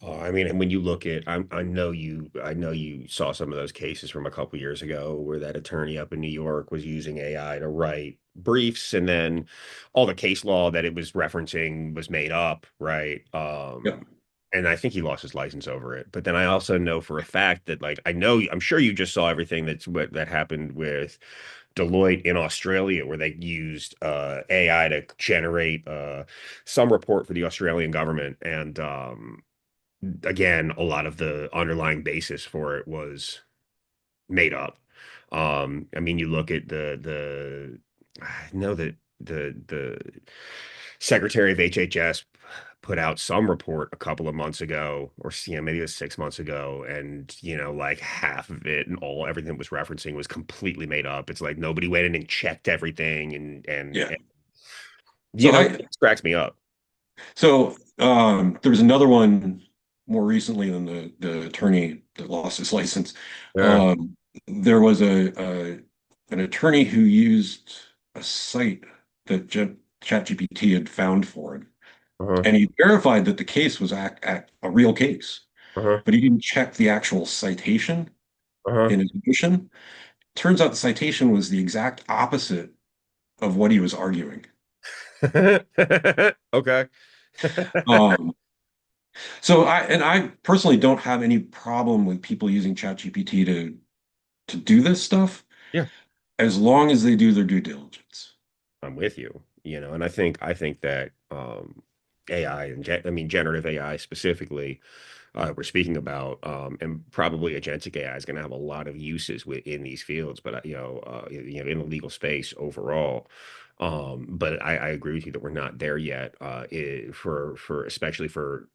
Speaker 1: I mean, and when you look at, I know you saw some of those cases from a couple years ago where that attorney up in New York was using AI to write briefs, and then all the case law that it was referencing was made up, right?
Speaker 2: Yeah.
Speaker 1: And I think he lost his license over it. But then I also know for a fact that, like, I'm sure you just saw everything that happened with Deloitte in Australia, where they used AI to generate some report for the Australian government, and again, a lot of the underlying basis for it was made up. I mean, you look at I know that the Secretary of HHS put out some report a couple of months ago, or maybe it was 6 months ago, and like half of it and everything it was referencing was completely made up. It's like nobody went in and checked everything,
Speaker 2: Yeah.
Speaker 1: and
Speaker 2: So I
Speaker 1: it cracks me up.
Speaker 2: there was another one more recently than the attorney that lost his license.
Speaker 1: Yeah.
Speaker 2: There was an attorney who used a site that ChatGPT had found for him,
Speaker 1: Uh-huh.
Speaker 2: and he verified that the case was a real case,
Speaker 1: Uh-huh.
Speaker 2: but he didn't check the actual citation
Speaker 1: Uh-huh.
Speaker 2: in his motion. Turns out the citation was the exact opposite of what he was arguing.
Speaker 1: Okay.
Speaker 2: Um, So I personally don't have any problem with people using ChatGPT to do this stuff
Speaker 1: Yeah,
Speaker 2: as long as they do their due diligence.
Speaker 1: I'm with you. And I think that AI and I mean generative AI specifically, we're speaking about, and probably agentic AI is going to have a lot of uses within these fields, but in the legal space overall. But I agree with you that we're not there yet, for especially for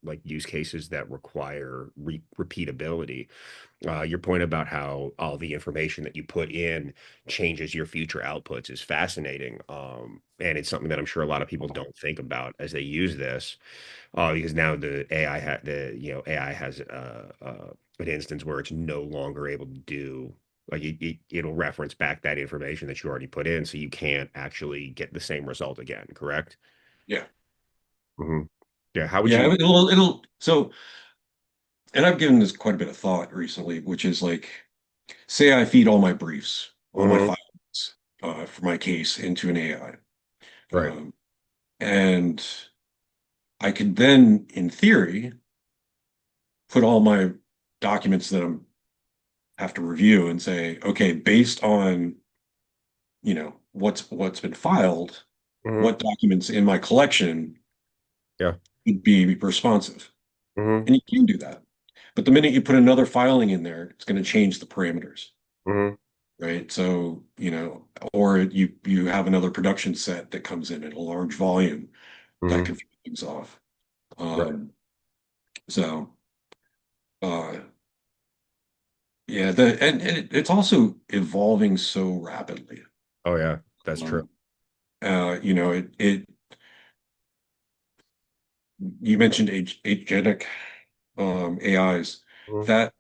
Speaker 1: like use cases that require repeatability. Your point about how all the information that you put in changes your future outputs is fascinating. And it's something that I'm sure a lot of people don't think about as they use this, because now AI has an instance where it's no longer able to do, like, it'll reference back that information that you already put in, so you can't actually get the same result again, correct?
Speaker 2: Yeah.
Speaker 1: Hmm. Yeah. How would
Speaker 2: Yeah,
Speaker 1: you?
Speaker 2: it'll so and I've given this quite a bit of thought recently, which is like say I feed all my briefs, all my
Speaker 1: Mhm.
Speaker 2: filings for my case into an AI.
Speaker 1: Right.
Speaker 2: And I could then, in theory, put all my documents that I have to review and say, okay, based on what's been filed,
Speaker 1: Hmm.
Speaker 2: what documents in my collection
Speaker 1: Yeah.
Speaker 2: would be responsive.
Speaker 1: Hmm.
Speaker 2: And you can do that. But the minute you put another filing in there, it's going to change the parameters,
Speaker 1: Hmm.
Speaker 2: right? So, or you have another production set that comes in a large volume that
Speaker 1: Hmm.
Speaker 2: can throw things off.
Speaker 1: Right.
Speaker 2: Um, so uh and it's also evolving so rapidly.
Speaker 1: Oh yeah, that's true.
Speaker 2: Um, it you mentioned agentic AIs.
Speaker 1: Mhm.
Speaker 2: That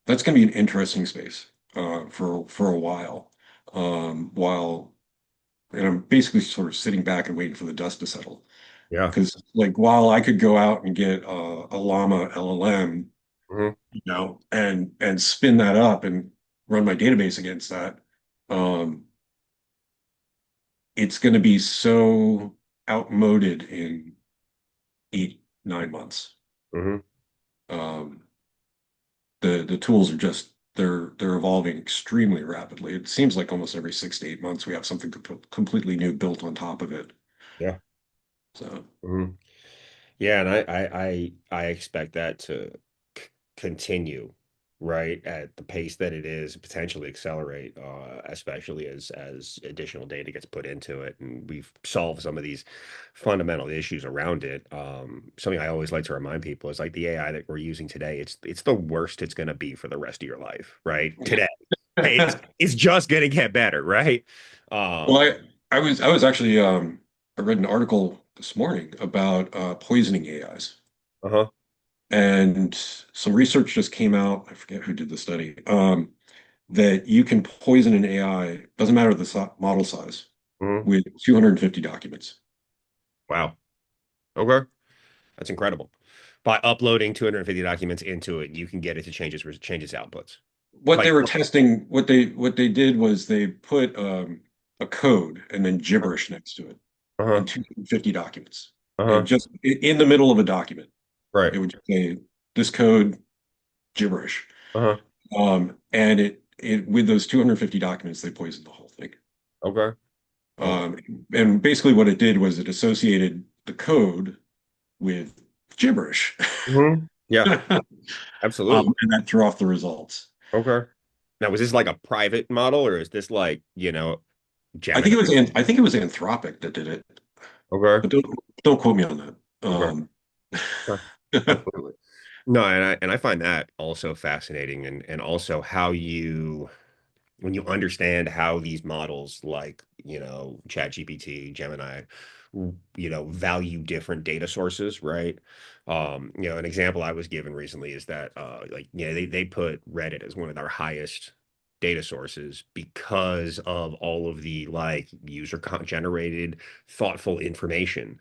Speaker 2: that's going to be an interesting space for a while. While and I'm basically sort of sitting back and waiting for the dust to settle.
Speaker 1: Yeah.
Speaker 2: Because like while I could go out and get a Llama LLM,
Speaker 1: Hmm.
Speaker 2: and spin that up and run my database against that, um, it's going to be so outmoded in 8, 9 months.
Speaker 1: Hmm.
Speaker 2: Um, the tools are just they're evolving extremely rapidly. It seems like almost every 6 to 8 months we have something completely new built on top of it.
Speaker 1: Yeah.
Speaker 2: So
Speaker 1: Hmm. Yeah, and I expect that to continue, right, at the pace that it is, potentially accelerate, especially as additional data gets put into it, and we've solved some of these fundamental issues around it. Something I always like to remind people is, like, the AI that we're using today, it's the worst it's going to be for the rest of your life, right? Today, it's just going to get better, right?
Speaker 2: well,
Speaker 1: Um,
Speaker 2: I was actually I read an article this morning about poisoning AIs,
Speaker 1: uh-huh.
Speaker 2: and some research just came out. I forget who did the study. That you can poison an AI, doesn't matter the model size,
Speaker 1: Mhm.
Speaker 2: with 250 documents.
Speaker 1: Wow. Okay. That's incredible. By uploading 250 documents into it, you can get it to change its outputs.
Speaker 2: What
Speaker 1: Like,
Speaker 2: they were testing, what they did was they put a code and then gibberish next to it
Speaker 1: uh-huh,
Speaker 2: in 250 documents. And
Speaker 1: uh-huh,
Speaker 2: just in the middle of a document,
Speaker 1: right,
Speaker 2: it would just say this code gibberish.
Speaker 1: uh-huh,
Speaker 2: And it with those 250 documents, they poisoned the whole thing.
Speaker 1: okay, okay.
Speaker 2: Um, and basically what it did was it associated the code with gibberish.
Speaker 1: Yeah, absolutely.
Speaker 2: And that threw off the results.
Speaker 1: Okay. Now, was this like a private model or is this like, Gemini?
Speaker 2: I think it was Anthropic that did it,
Speaker 1: Okay.
Speaker 2: but don't quote me on that.
Speaker 1: Okay. Okay. Absolutely. No, and I find that also fascinating and also how you when you understand how these models like, ChatGPT, Gemini, value different data sources, right? An example I was given recently is that they put Reddit as one of their highest data sources because of all of the like user generated thoughtful information.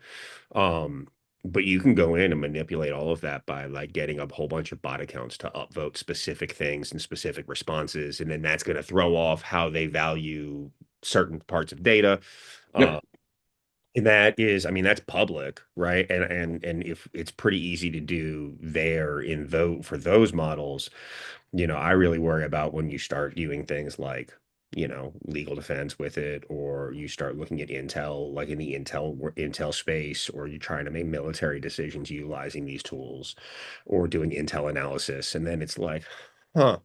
Speaker 1: Um, but you can go in and manipulate all of that by like getting a whole bunch of bot accounts to upvote specific things and specific responses, and then that's going to throw off how they value certain parts of data.
Speaker 2: Yep.
Speaker 1: Uh, and that is, I mean, that's public, right? And if it's pretty easy to do there in though for those models, I really worry about when you start doing things like, legal defense with it, or you start looking at intel, like in the intel space, or you're trying to make military decisions utilizing these tools, or doing intel analysis, and then it's like, huh,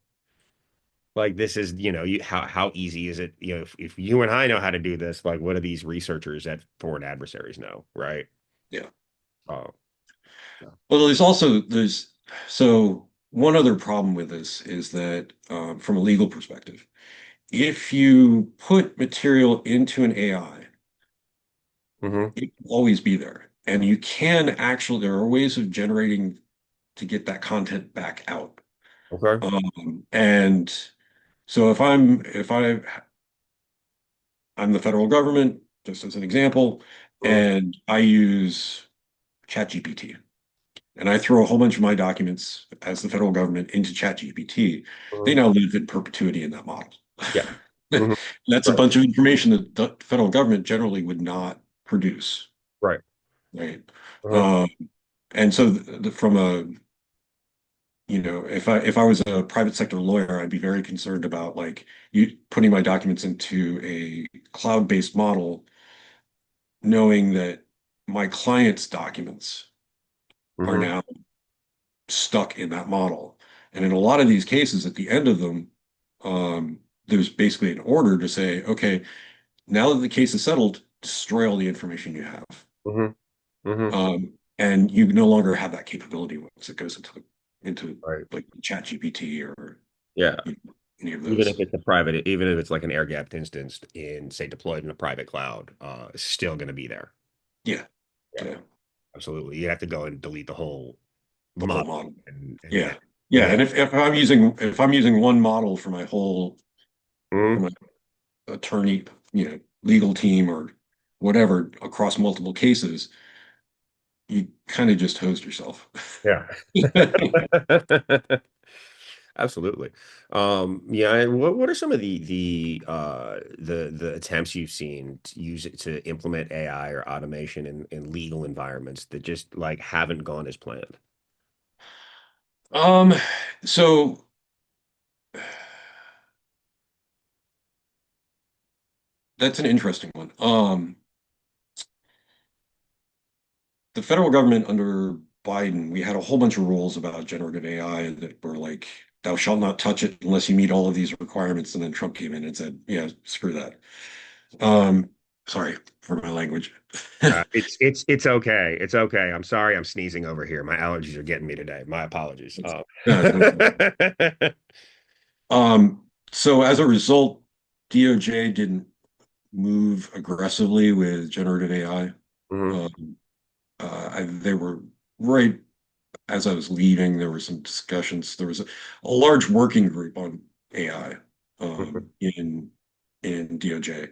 Speaker 1: like this is, how easy is it? If you and I know how to do this, like what do these researchers at foreign adversaries know, right?
Speaker 2: Yeah.
Speaker 1: Oh, yeah.
Speaker 2: Well, there's so one other problem with this is that from a legal perspective, if you put material into an AI,
Speaker 1: Mm-hmm.
Speaker 2: it will always be there. And you can actually, there are ways of generating to get that content back out.
Speaker 1: Okay.
Speaker 2: And so I'm the federal government, just as an example,
Speaker 1: Mm-hmm.
Speaker 2: and I use ChatGPT. And I throw a whole bunch of my documents as the federal government into ChatGPT, they
Speaker 1: Mm-hmm.
Speaker 2: now live in perpetuity in that model.
Speaker 1: Yeah. Mm-hmm.
Speaker 2: That's a
Speaker 1: Right.
Speaker 2: bunch of information that the federal government generally would not produce,
Speaker 1: Right.
Speaker 2: right?
Speaker 1: Uh-huh.
Speaker 2: Um, and so from a, if I was a private sector lawyer, I'd be very concerned about like you putting my documents into a cloud-based model, knowing that my client's documents are
Speaker 1: Mm-hmm.
Speaker 2: now stuck in that model. And in a lot of these cases, at the end of them, there's basically an order to say, okay, now that the case is settled, destroy all the information you have.
Speaker 1: Mm-hmm. Mm-hmm.
Speaker 2: And you no longer have that capability once it goes into
Speaker 1: Right.
Speaker 2: like ChatGPT or
Speaker 1: Yeah.
Speaker 2: any of
Speaker 1: Even if
Speaker 2: those.
Speaker 1: it's a private, even if it's like an air-gapped instance in, say, deployed in a private cloud, it's still going to be there.
Speaker 2: Yeah,
Speaker 1: Yeah,
Speaker 2: yeah,
Speaker 1: absolutely. You have to go and delete the whole
Speaker 2: the whole
Speaker 1: model
Speaker 2: model.
Speaker 1: and
Speaker 2: Yeah, yeah.
Speaker 1: then
Speaker 2: And if I'm using one model for for
Speaker 1: Mhm.
Speaker 2: my attorney, legal team or whatever across multiple cases, you kind of just hosed yourself.
Speaker 1: Yeah. Absolutely. Yeah, and what are some of the attempts you've seen to use it to implement AI or automation in legal environments that just like haven't gone as planned?
Speaker 2: Um, so that's an interesting one. The federal government under Biden, we had a whole bunch of rules about generative AI that were like, thou shalt not touch it unless you meet all of these requirements. And then Trump came in and said, yeah, screw that. Um, sorry for my language.
Speaker 1: It's okay. It's okay. I'm sorry. I'm sneezing over here. My allergies are getting me today. My apologies.
Speaker 2: No, it's no problem. So as a result, DOJ didn't move aggressively with generative AI.
Speaker 1: Mhm,
Speaker 2: Um, they were right as I was leaving. There were some discussions. There was a large working group on AI
Speaker 1: mhm,
Speaker 2: in DOJ,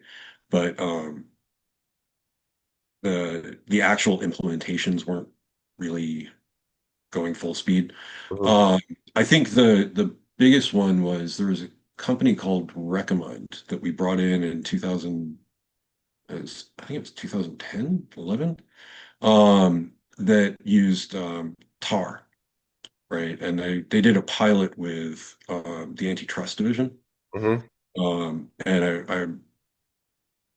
Speaker 2: but the actual implementations weren't really going full speed.
Speaker 1: Hmm.
Speaker 2: Um, I think the biggest one was there was a company called Recommend that we brought in 2000, I think it was 2010, 11, that used tar, right? And they did a pilot with the antitrust division.
Speaker 1: Hmm.
Speaker 2: And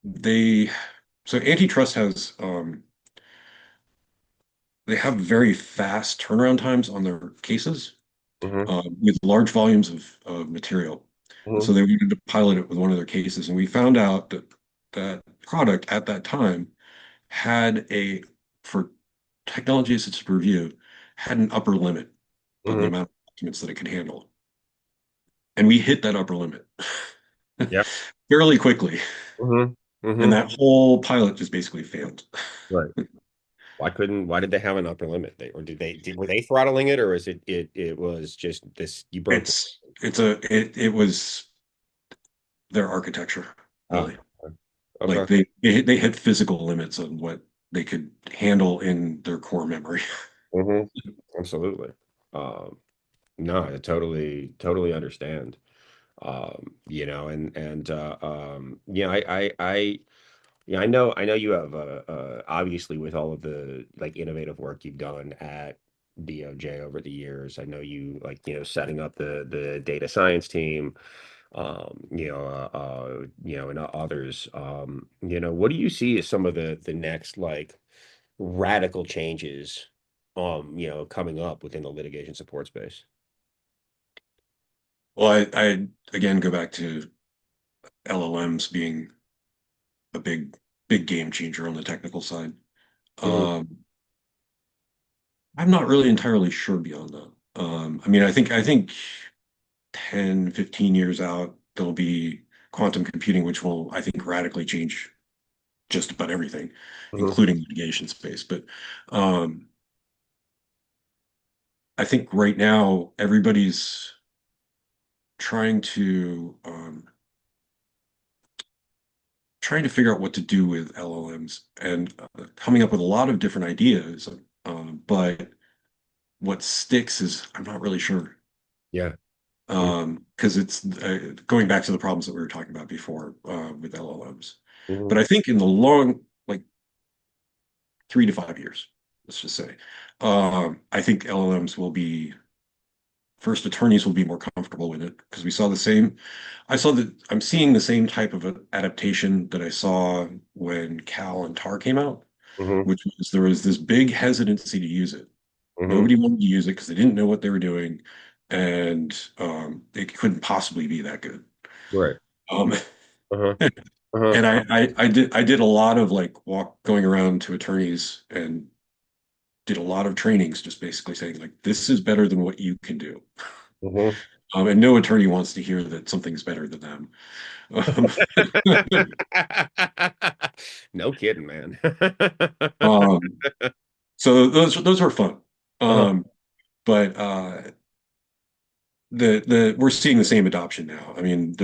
Speaker 2: they, so antitrust has, they have very fast turnaround times on their cases
Speaker 1: Hmm.
Speaker 2: with large volumes of material. And so
Speaker 1: Hmm.
Speaker 2: they wanted to pilot it with one of their cases. And we found out that that product at that time had for technology assisted review, had an upper limit on the
Speaker 1: Hmm.
Speaker 2: amount of documents that it could handle. And we hit that upper limit
Speaker 1: Yeah.
Speaker 2: fairly quickly.
Speaker 1: Hmm.
Speaker 2: And
Speaker 1: Hmm.
Speaker 2: that whole pilot just basically failed.
Speaker 1: Right. Why did they have an upper limit? Were they throttling it, or is it was just this, you broke the.
Speaker 2: It was their architecture,
Speaker 1: Ah,
Speaker 2: really. Like
Speaker 1: okay.
Speaker 2: they hit physical limits on what they could handle in their core memory.
Speaker 1: Hmm. Absolutely. Um, no, I totally understand. Yeah, yeah, I know you have obviously with all of the like innovative work you've done at DOJ over the years. I know you like, setting up the data science team, and others. What do you see as some of the next like radical changes, coming up within the litigation support space?
Speaker 2: Well, I again go back to LLMs being a big game changer on the technical side.
Speaker 1: Hmm.
Speaker 2: Um, I'm not really entirely sure beyond that. I mean, I think 10, 15 years out, there'll be quantum computing, which will, I think, radically change just about everything,
Speaker 1: Hmm.
Speaker 2: including litigation space. But um, I think right now everybody's trying to figure out what to do with LLMs and coming up with a lot of different ideas. But what sticks is I'm not really sure.
Speaker 1: Yeah.
Speaker 2: Because it's going back to the problems that we were talking about before with LLMs.
Speaker 1: Hmm.
Speaker 2: But I think in the long, like 3 to 5 years, let's just say, I think LLMs will be first attorneys will be more comfortable with it because we saw the same. I'm seeing the same type of adaptation that I saw when Cal and Tar came out,
Speaker 1: Hmm.
Speaker 2: which was there was this big hesitancy to use it.
Speaker 1: Hmm.
Speaker 2: Nobody wanted to use it because they didn't know what they were doing, and it couldn't possibly be that good.
Speaker 1: Right.
Speaker 2: Um,
Speaker 1: Uh-huh. Uh-huh.
Speaker 2: and I did a lot of like going around to attorneys and did a lot of trainings, just basically saying like this is better than what you can do.
Speaker 1: Hmm.
Speaker 2: And no attorney wants to hear that something's better than them. Um,
Speaker 1: No kidding, man.
Speaker 2: um, so those were fun.
Speaker 1: Uh-huh.
Speaker 2: Um, but the we're seeing the same adoption now. I mean,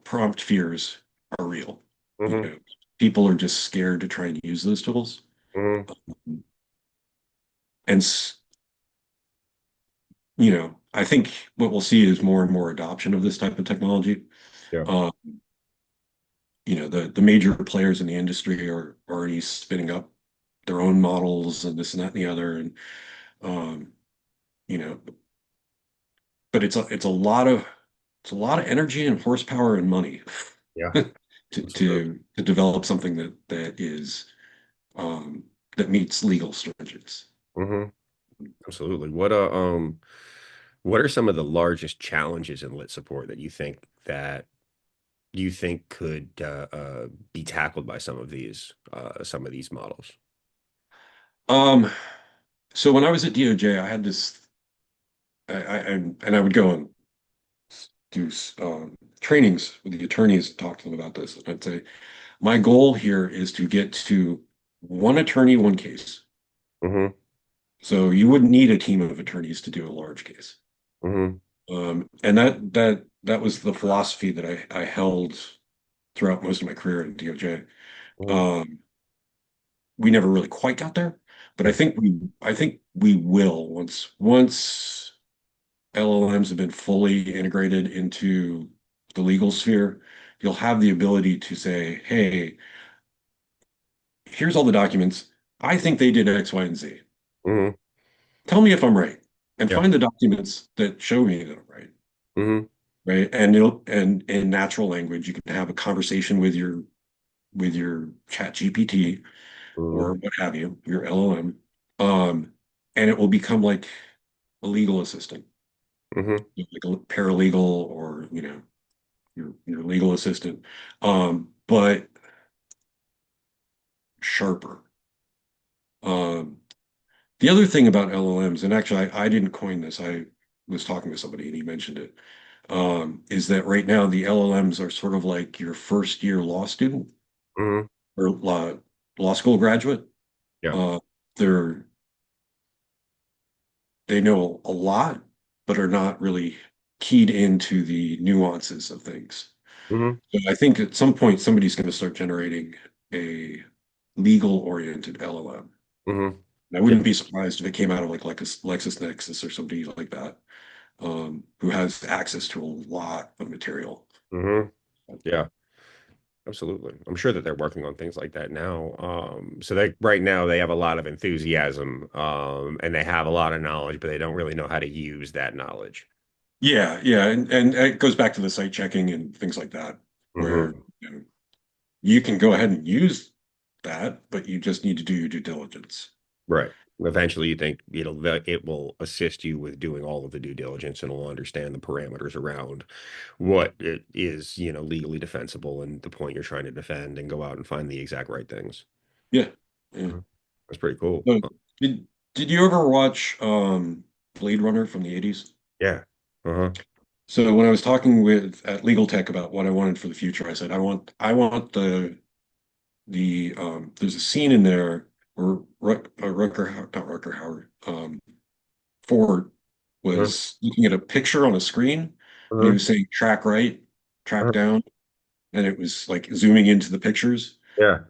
Speaker 2: prompt fears are real. You
Speaker 1: Hmm.
Speaker 2: know, people are just scared to try and use those tools.
Speaker 1: Hmm.
Speaker 2: And I think what we'll see is more and more adoption of this type of technology.
Speaker 1: Yeah.
Speaker 2: Uh, the major players in the industry are already spinning up their own models and this and that and the other, and um, you know, but it's a lot of energy and horsepower and money
Speaker 1: Yeah. Absolutely.
Speaker 2: to develop something um, that meets legal stringents.
Speaker 1: Hmm. Absolutely. What are some of the largest challenges in lit support that you think could be tackled by some of these models?
Speaker 2: Um, so when I was at DOJ, I had this, and I would go and do trainings with the attorneys, talk to them about this. And I'd say, my goal here is to get to one attorney, one case.
Speaker 1: Hmm.
Speaker 2: So you wouldn't need a team of attorneys to do a large case.
Speaker 1: Hmm.
Speaker 2: And that was the philosophy that I held throughout most of my career at DOJ.
Speaker 1: Hmm.
Speaker 2: Um, we never really quite got there, but I think we will once LLMs have been fully integrated into the legal sphere, you'll have the ability to say, hey, here's all the documents. I think they did X, Y, and Z.
Speaker 1: Hmm.
Speaker 2: Tell me if I'm right. And
Speaker 1: Yeah.
Speaker 2: find the documents that show me that I'm right.
Speaker 1: Hmm.
Speaker 2: Right. And in natural language, you can have a conversation with your chat GPT
Speaker 1: Hmm.
Speaker 2: or what have you, your LLM. And it will become like a legal assistant,
Speaker 1: Hmm.
Speaker 2: like a paralegal or, your legal assistant. But sharper. Um, the other thing about LLMs, and actually I didn't coin this, I was talking to somebody and he mentioned it, is that right now the LLMs are sort of like your first year law student
Speaker 1: Hmm.
Speaker 2: or law school graduate.
Speaker 1: Yeah.
Speaker 2: Uh, they're they know a lot, but are not really keyed into the nuances of things.
Speaker 1: Hmm.
Speaker 2: So I think at some point somebody's going to start generating a legal-oriented LLM.
Speaker 1: Hmm.
Speaker 2: And I
Speaker 1: Yeah.
Speaker 2: wouldn't be surprised if it came out of like a LexisNexis or somebody like that, who has access to a lot of material.
Speaker 1: Hmm. Yeah. Absolutely. I'm sure that they're working on things like that now. So they right now they have a lot of enthusiasm, and they have a lot of knowledge, but they don't really know how to use that knowledge.
Speaker 2: Yeah, yeah, and it goes back to the site checking and things like that, where
Speaker 1: Hmm.
Speaker 2: you can go ahead and use that, but you just need to do your due diligence.
Speaker 1: Right. Eventually, you think it will assist you with doing all of the due diligence and will understand the parameters around what it is, legally defensible and the point you're trying to defend and go out and find the exact right things.
Speaker 2: Yeah, yeah.
Speaker 1: Mhm. That's pretty cool.
Speaker 2: So, did you ever watch Blade Runner from the 80s?
Speaker 1: Yeah. Uh-huh.
Speaker 2: So when I was talking with at Legal Tech about what I wanted for the future, I said I want the there's a scene in there where not Rucker Howard, Ford
Speaker 1: Uh-huh.
Speaker 2: was looking at a picture on a screen and he
Speaker 1: Uh-huh.
Speaker 2: was saying track right, track
Speaker 1: Uh-huh.
Speaker 2: down, and it was like zooming into the pictures.
Speaker 1: Yeah.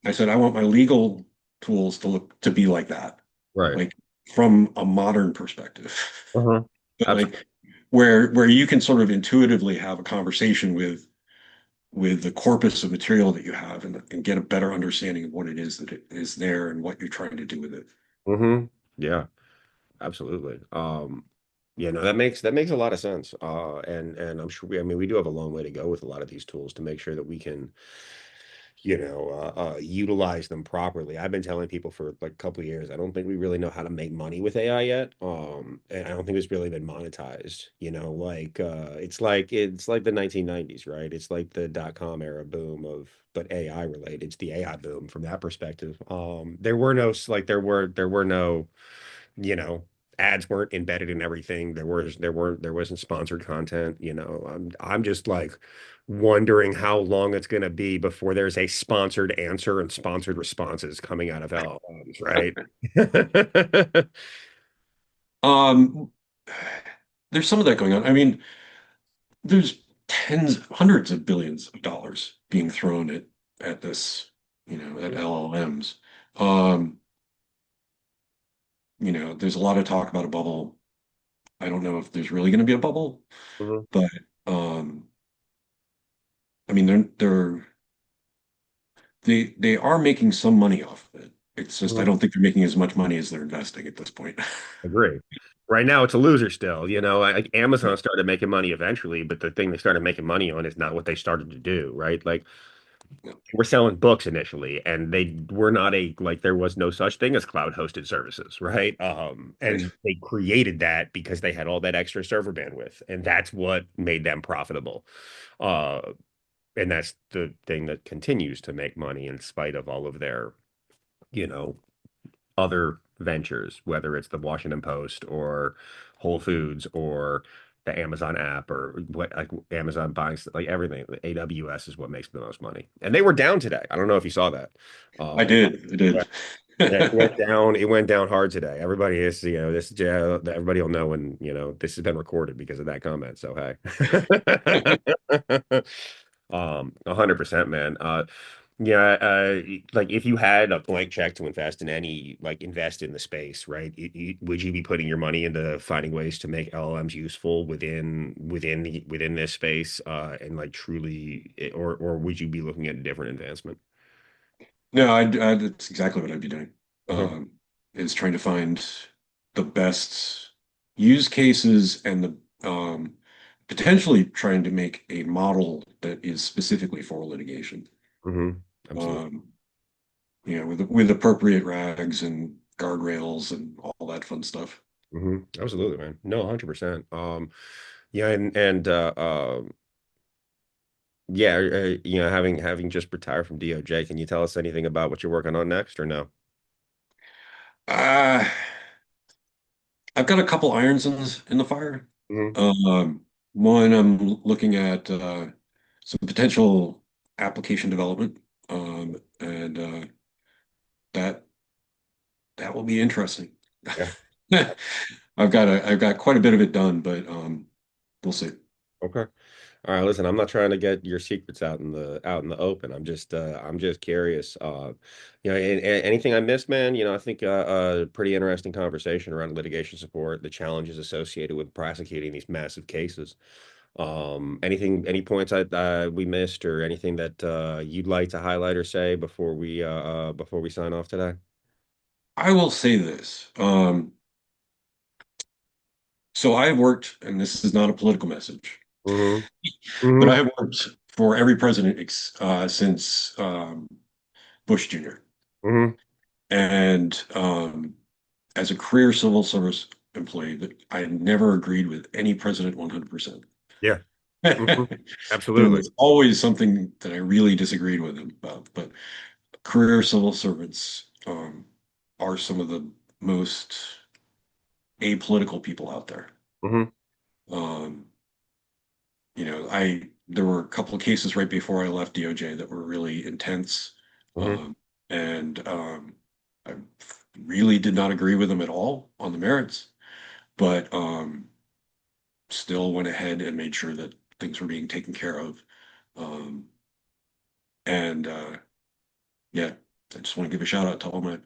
Speaker 2: I said, I want my legal tools to be like that,
Speaker 1: Right.
Speaker 2: like from a modern perspective.
Speaker 1: Uh-huh.
Speaker 2: But
Speaker 1: Absolutely.
Speaker 2: like where you can sort of intuitively have a conversation with the corpus of material that you have and get a better understanding of what it is that it is there and what you're trying to do with it.
Speaker 1: Hmm. Yeah. Absolutely. No, that makes a lot of sense. And I'm sure I mean, we do have a long way to go with a lot of these tools to make sure that we can, utilize them properly. I've been telling people for like a couple of years, I don't think we really know how to make money with AI yet. And I don't think it's really been monetized. It's like the 1990s, right? It's like the dot-com era boom but AI related. It's the AI boom from that perspective. There were no like there were no you know, ads weren't embedded in everything. There wasn't sponsored content. I'm just like wondering how long it's gonna be before there's a sponsored answer and sponsored responses coming out of LLMs, right?
Speaker 2: Um, there's some of that going on. I mean, there's hundreds of billions of dollars being thrown at this, at LLMs. Um, there's a lot of talk about a bubble. I don't know if there's really going to be a bubble,
Speaker 1: Mhm.
Speaker 2: but um, I mean, they are making some money off of it. It's just I
Speaker 1: Mhm.
Speaker 2: don't think they're making as much money as they're investing at this point.
Speaker 1: Agree. Right now, it's a loser still. Like
Speaker 2: Yeah.
Speaker 1: Amazon started making money eventually, but the thing they started making money on is not what they started to do, right? Like
Speaker 2: Yeah.
Speaker 1: we're selling books initially, and they were not like there was no such thing as cloud hosted services, right?
Speaker 2: Right.
Speaker 1: And they created that because they had all that extra server bandwidth, and that's what made them profitable. Uh, and that's the thing that continues to make money in spite of all of their, you know, other ventures, whether it's the Washington Post or Whole Foods or the Amazon app or what like Amazon buying like everything. The AWS is what makes the most money. And they were down today. I don't know if you saw that.
Speaker 2: I
Speaker 1: Um,
Speaker 2: did. I
Speaker 1: yeah,
Speaker 2: did.
Speaker 1: yeah, it went down. It went down hard today. Everybody is, this. Yeah, everybody will know when this has been recorded because of that comment. So hey, 100%, man. Yeah, like if you had a blank check to invest in invest in the space, right? Would you be putting your money into finding ways to make LLMs useful within this space, and like truly, or would you be looking at a different advancement?
Speaker 2: No, that's exactly what I'd be doing.
Speaker 1: Uh-huh.
Speaker 2: Um, is trying to find the best use cases and the potentially trying to make a model that is specifically for litigation.
Speaker 1: Hmm. Absolutely.
Speaker 2: Um, with appropriate rags and guardrails and all that fun stuff.
Speaker 1: Hmm. Absolutely, man. No, 100%. Yeah, and yeah, having just retired from DOJ, can you tell us anything about what you're working on next or no?
Speaker 2: Uh, I've got a couple irons in the fire.
Speaker 1: Hmm.
Speaker 2: One, I'm looking at some potential application development, and that that will be interesting.
Speaker 1: Yeah.
Speaker 2: I've got quite a bit of it done, but we'll see.
Speaker 1: Okay. All right, listen, I'm not trying to get your secrets out in the open. I'm just curious. Anything I missed, man, I think pretty interesting conversation around litigation support, the challenges associated with prosecuting these massive cases. Any points we missed or anything that you'd like to highlight or say before we sign off today?
Speaker 2: I will say this. So I've worked, and this is not a political message,
Speaker 1: Hmm.
Speaker 2: but I
Speaker 1: Hmm.
Speaker 2: have worked for every president since Bush Jr.
Speaker 1: Hmm.
Speaker 2: And as a career civil service employee, that I never agreed with any president 100%.
Speaker 1: Yeah. Hmm.
Speaker 2: There
Speaker 1: Absolutely.
Speaker 2: was always something that I really disagreed with him about. But career civil servants are some of the most apolitical people out there.
Speaker 1: Hmm.
Speaker 2: Um, I there were a couple of cases right before I left DOJ that were really intense,
Speaker 1: Hmm.
Speaker 2: and I really did not agree with them at all on the merits, but still went ahead and made sure that things were being taken care of. Um, and yeah, I just want to give a shout out to all my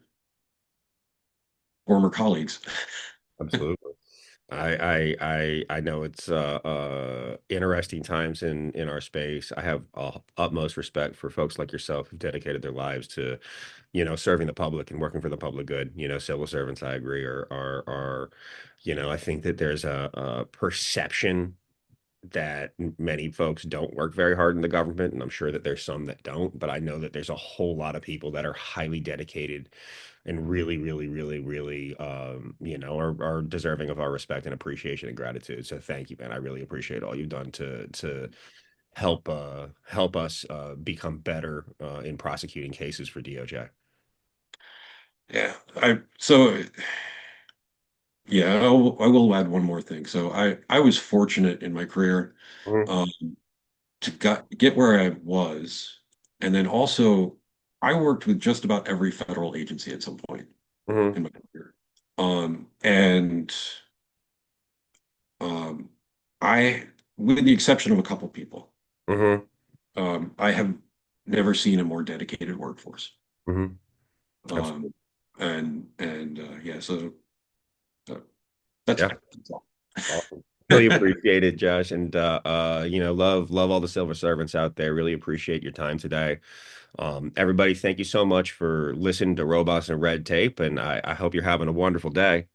Speaker 2: former colleagues.
Speaker 1: Absolutely. I know it's interesting times in our space. I have utmost respect for folks like yourself who've dedicated their lives to, serving the public and working for the public good. Civil servants, I agree, are, I think that there's a perception that many folks don't work very hard in the government, and I'm sure that there's some that don't, but I know that there's a whole lot of people that are highly dedicated and really, really, really, really, are deserving of our respect and appreciation and gratitude. So thank you, man. I really appreciate all you've done to help us become better in prosecuting cases for DOJ.
Speaker 2: Yeah, I will add one more thing. So I was fortunate in my career
Speaker 1: Hmm.
Speaker 2: um, to get where I was, and then also I worked with just about every federal agency at some point
Speaker 1: Hmm.
Speaker 2: in my career. And um, I, with the exception of a couple people,
Speaker 1: Hmm.
Speaker 2: I have never seen a more dedicated workforce.
Speaker 1: Hmm.
Speaker 2: Um,
Speaker 1: Absolutely.
Speaker 2: and yeah, so uh, that's
Speaker 1: Yeah.
Speaker 2: that's all.
Speaker 1: Awesome. Really appreciate it, Josh. And love all the civil servants out there. Really appreciate your time today. Everybody, thank you so much for listening to Robots and Red Tape, and I hope you're having a wonderful day.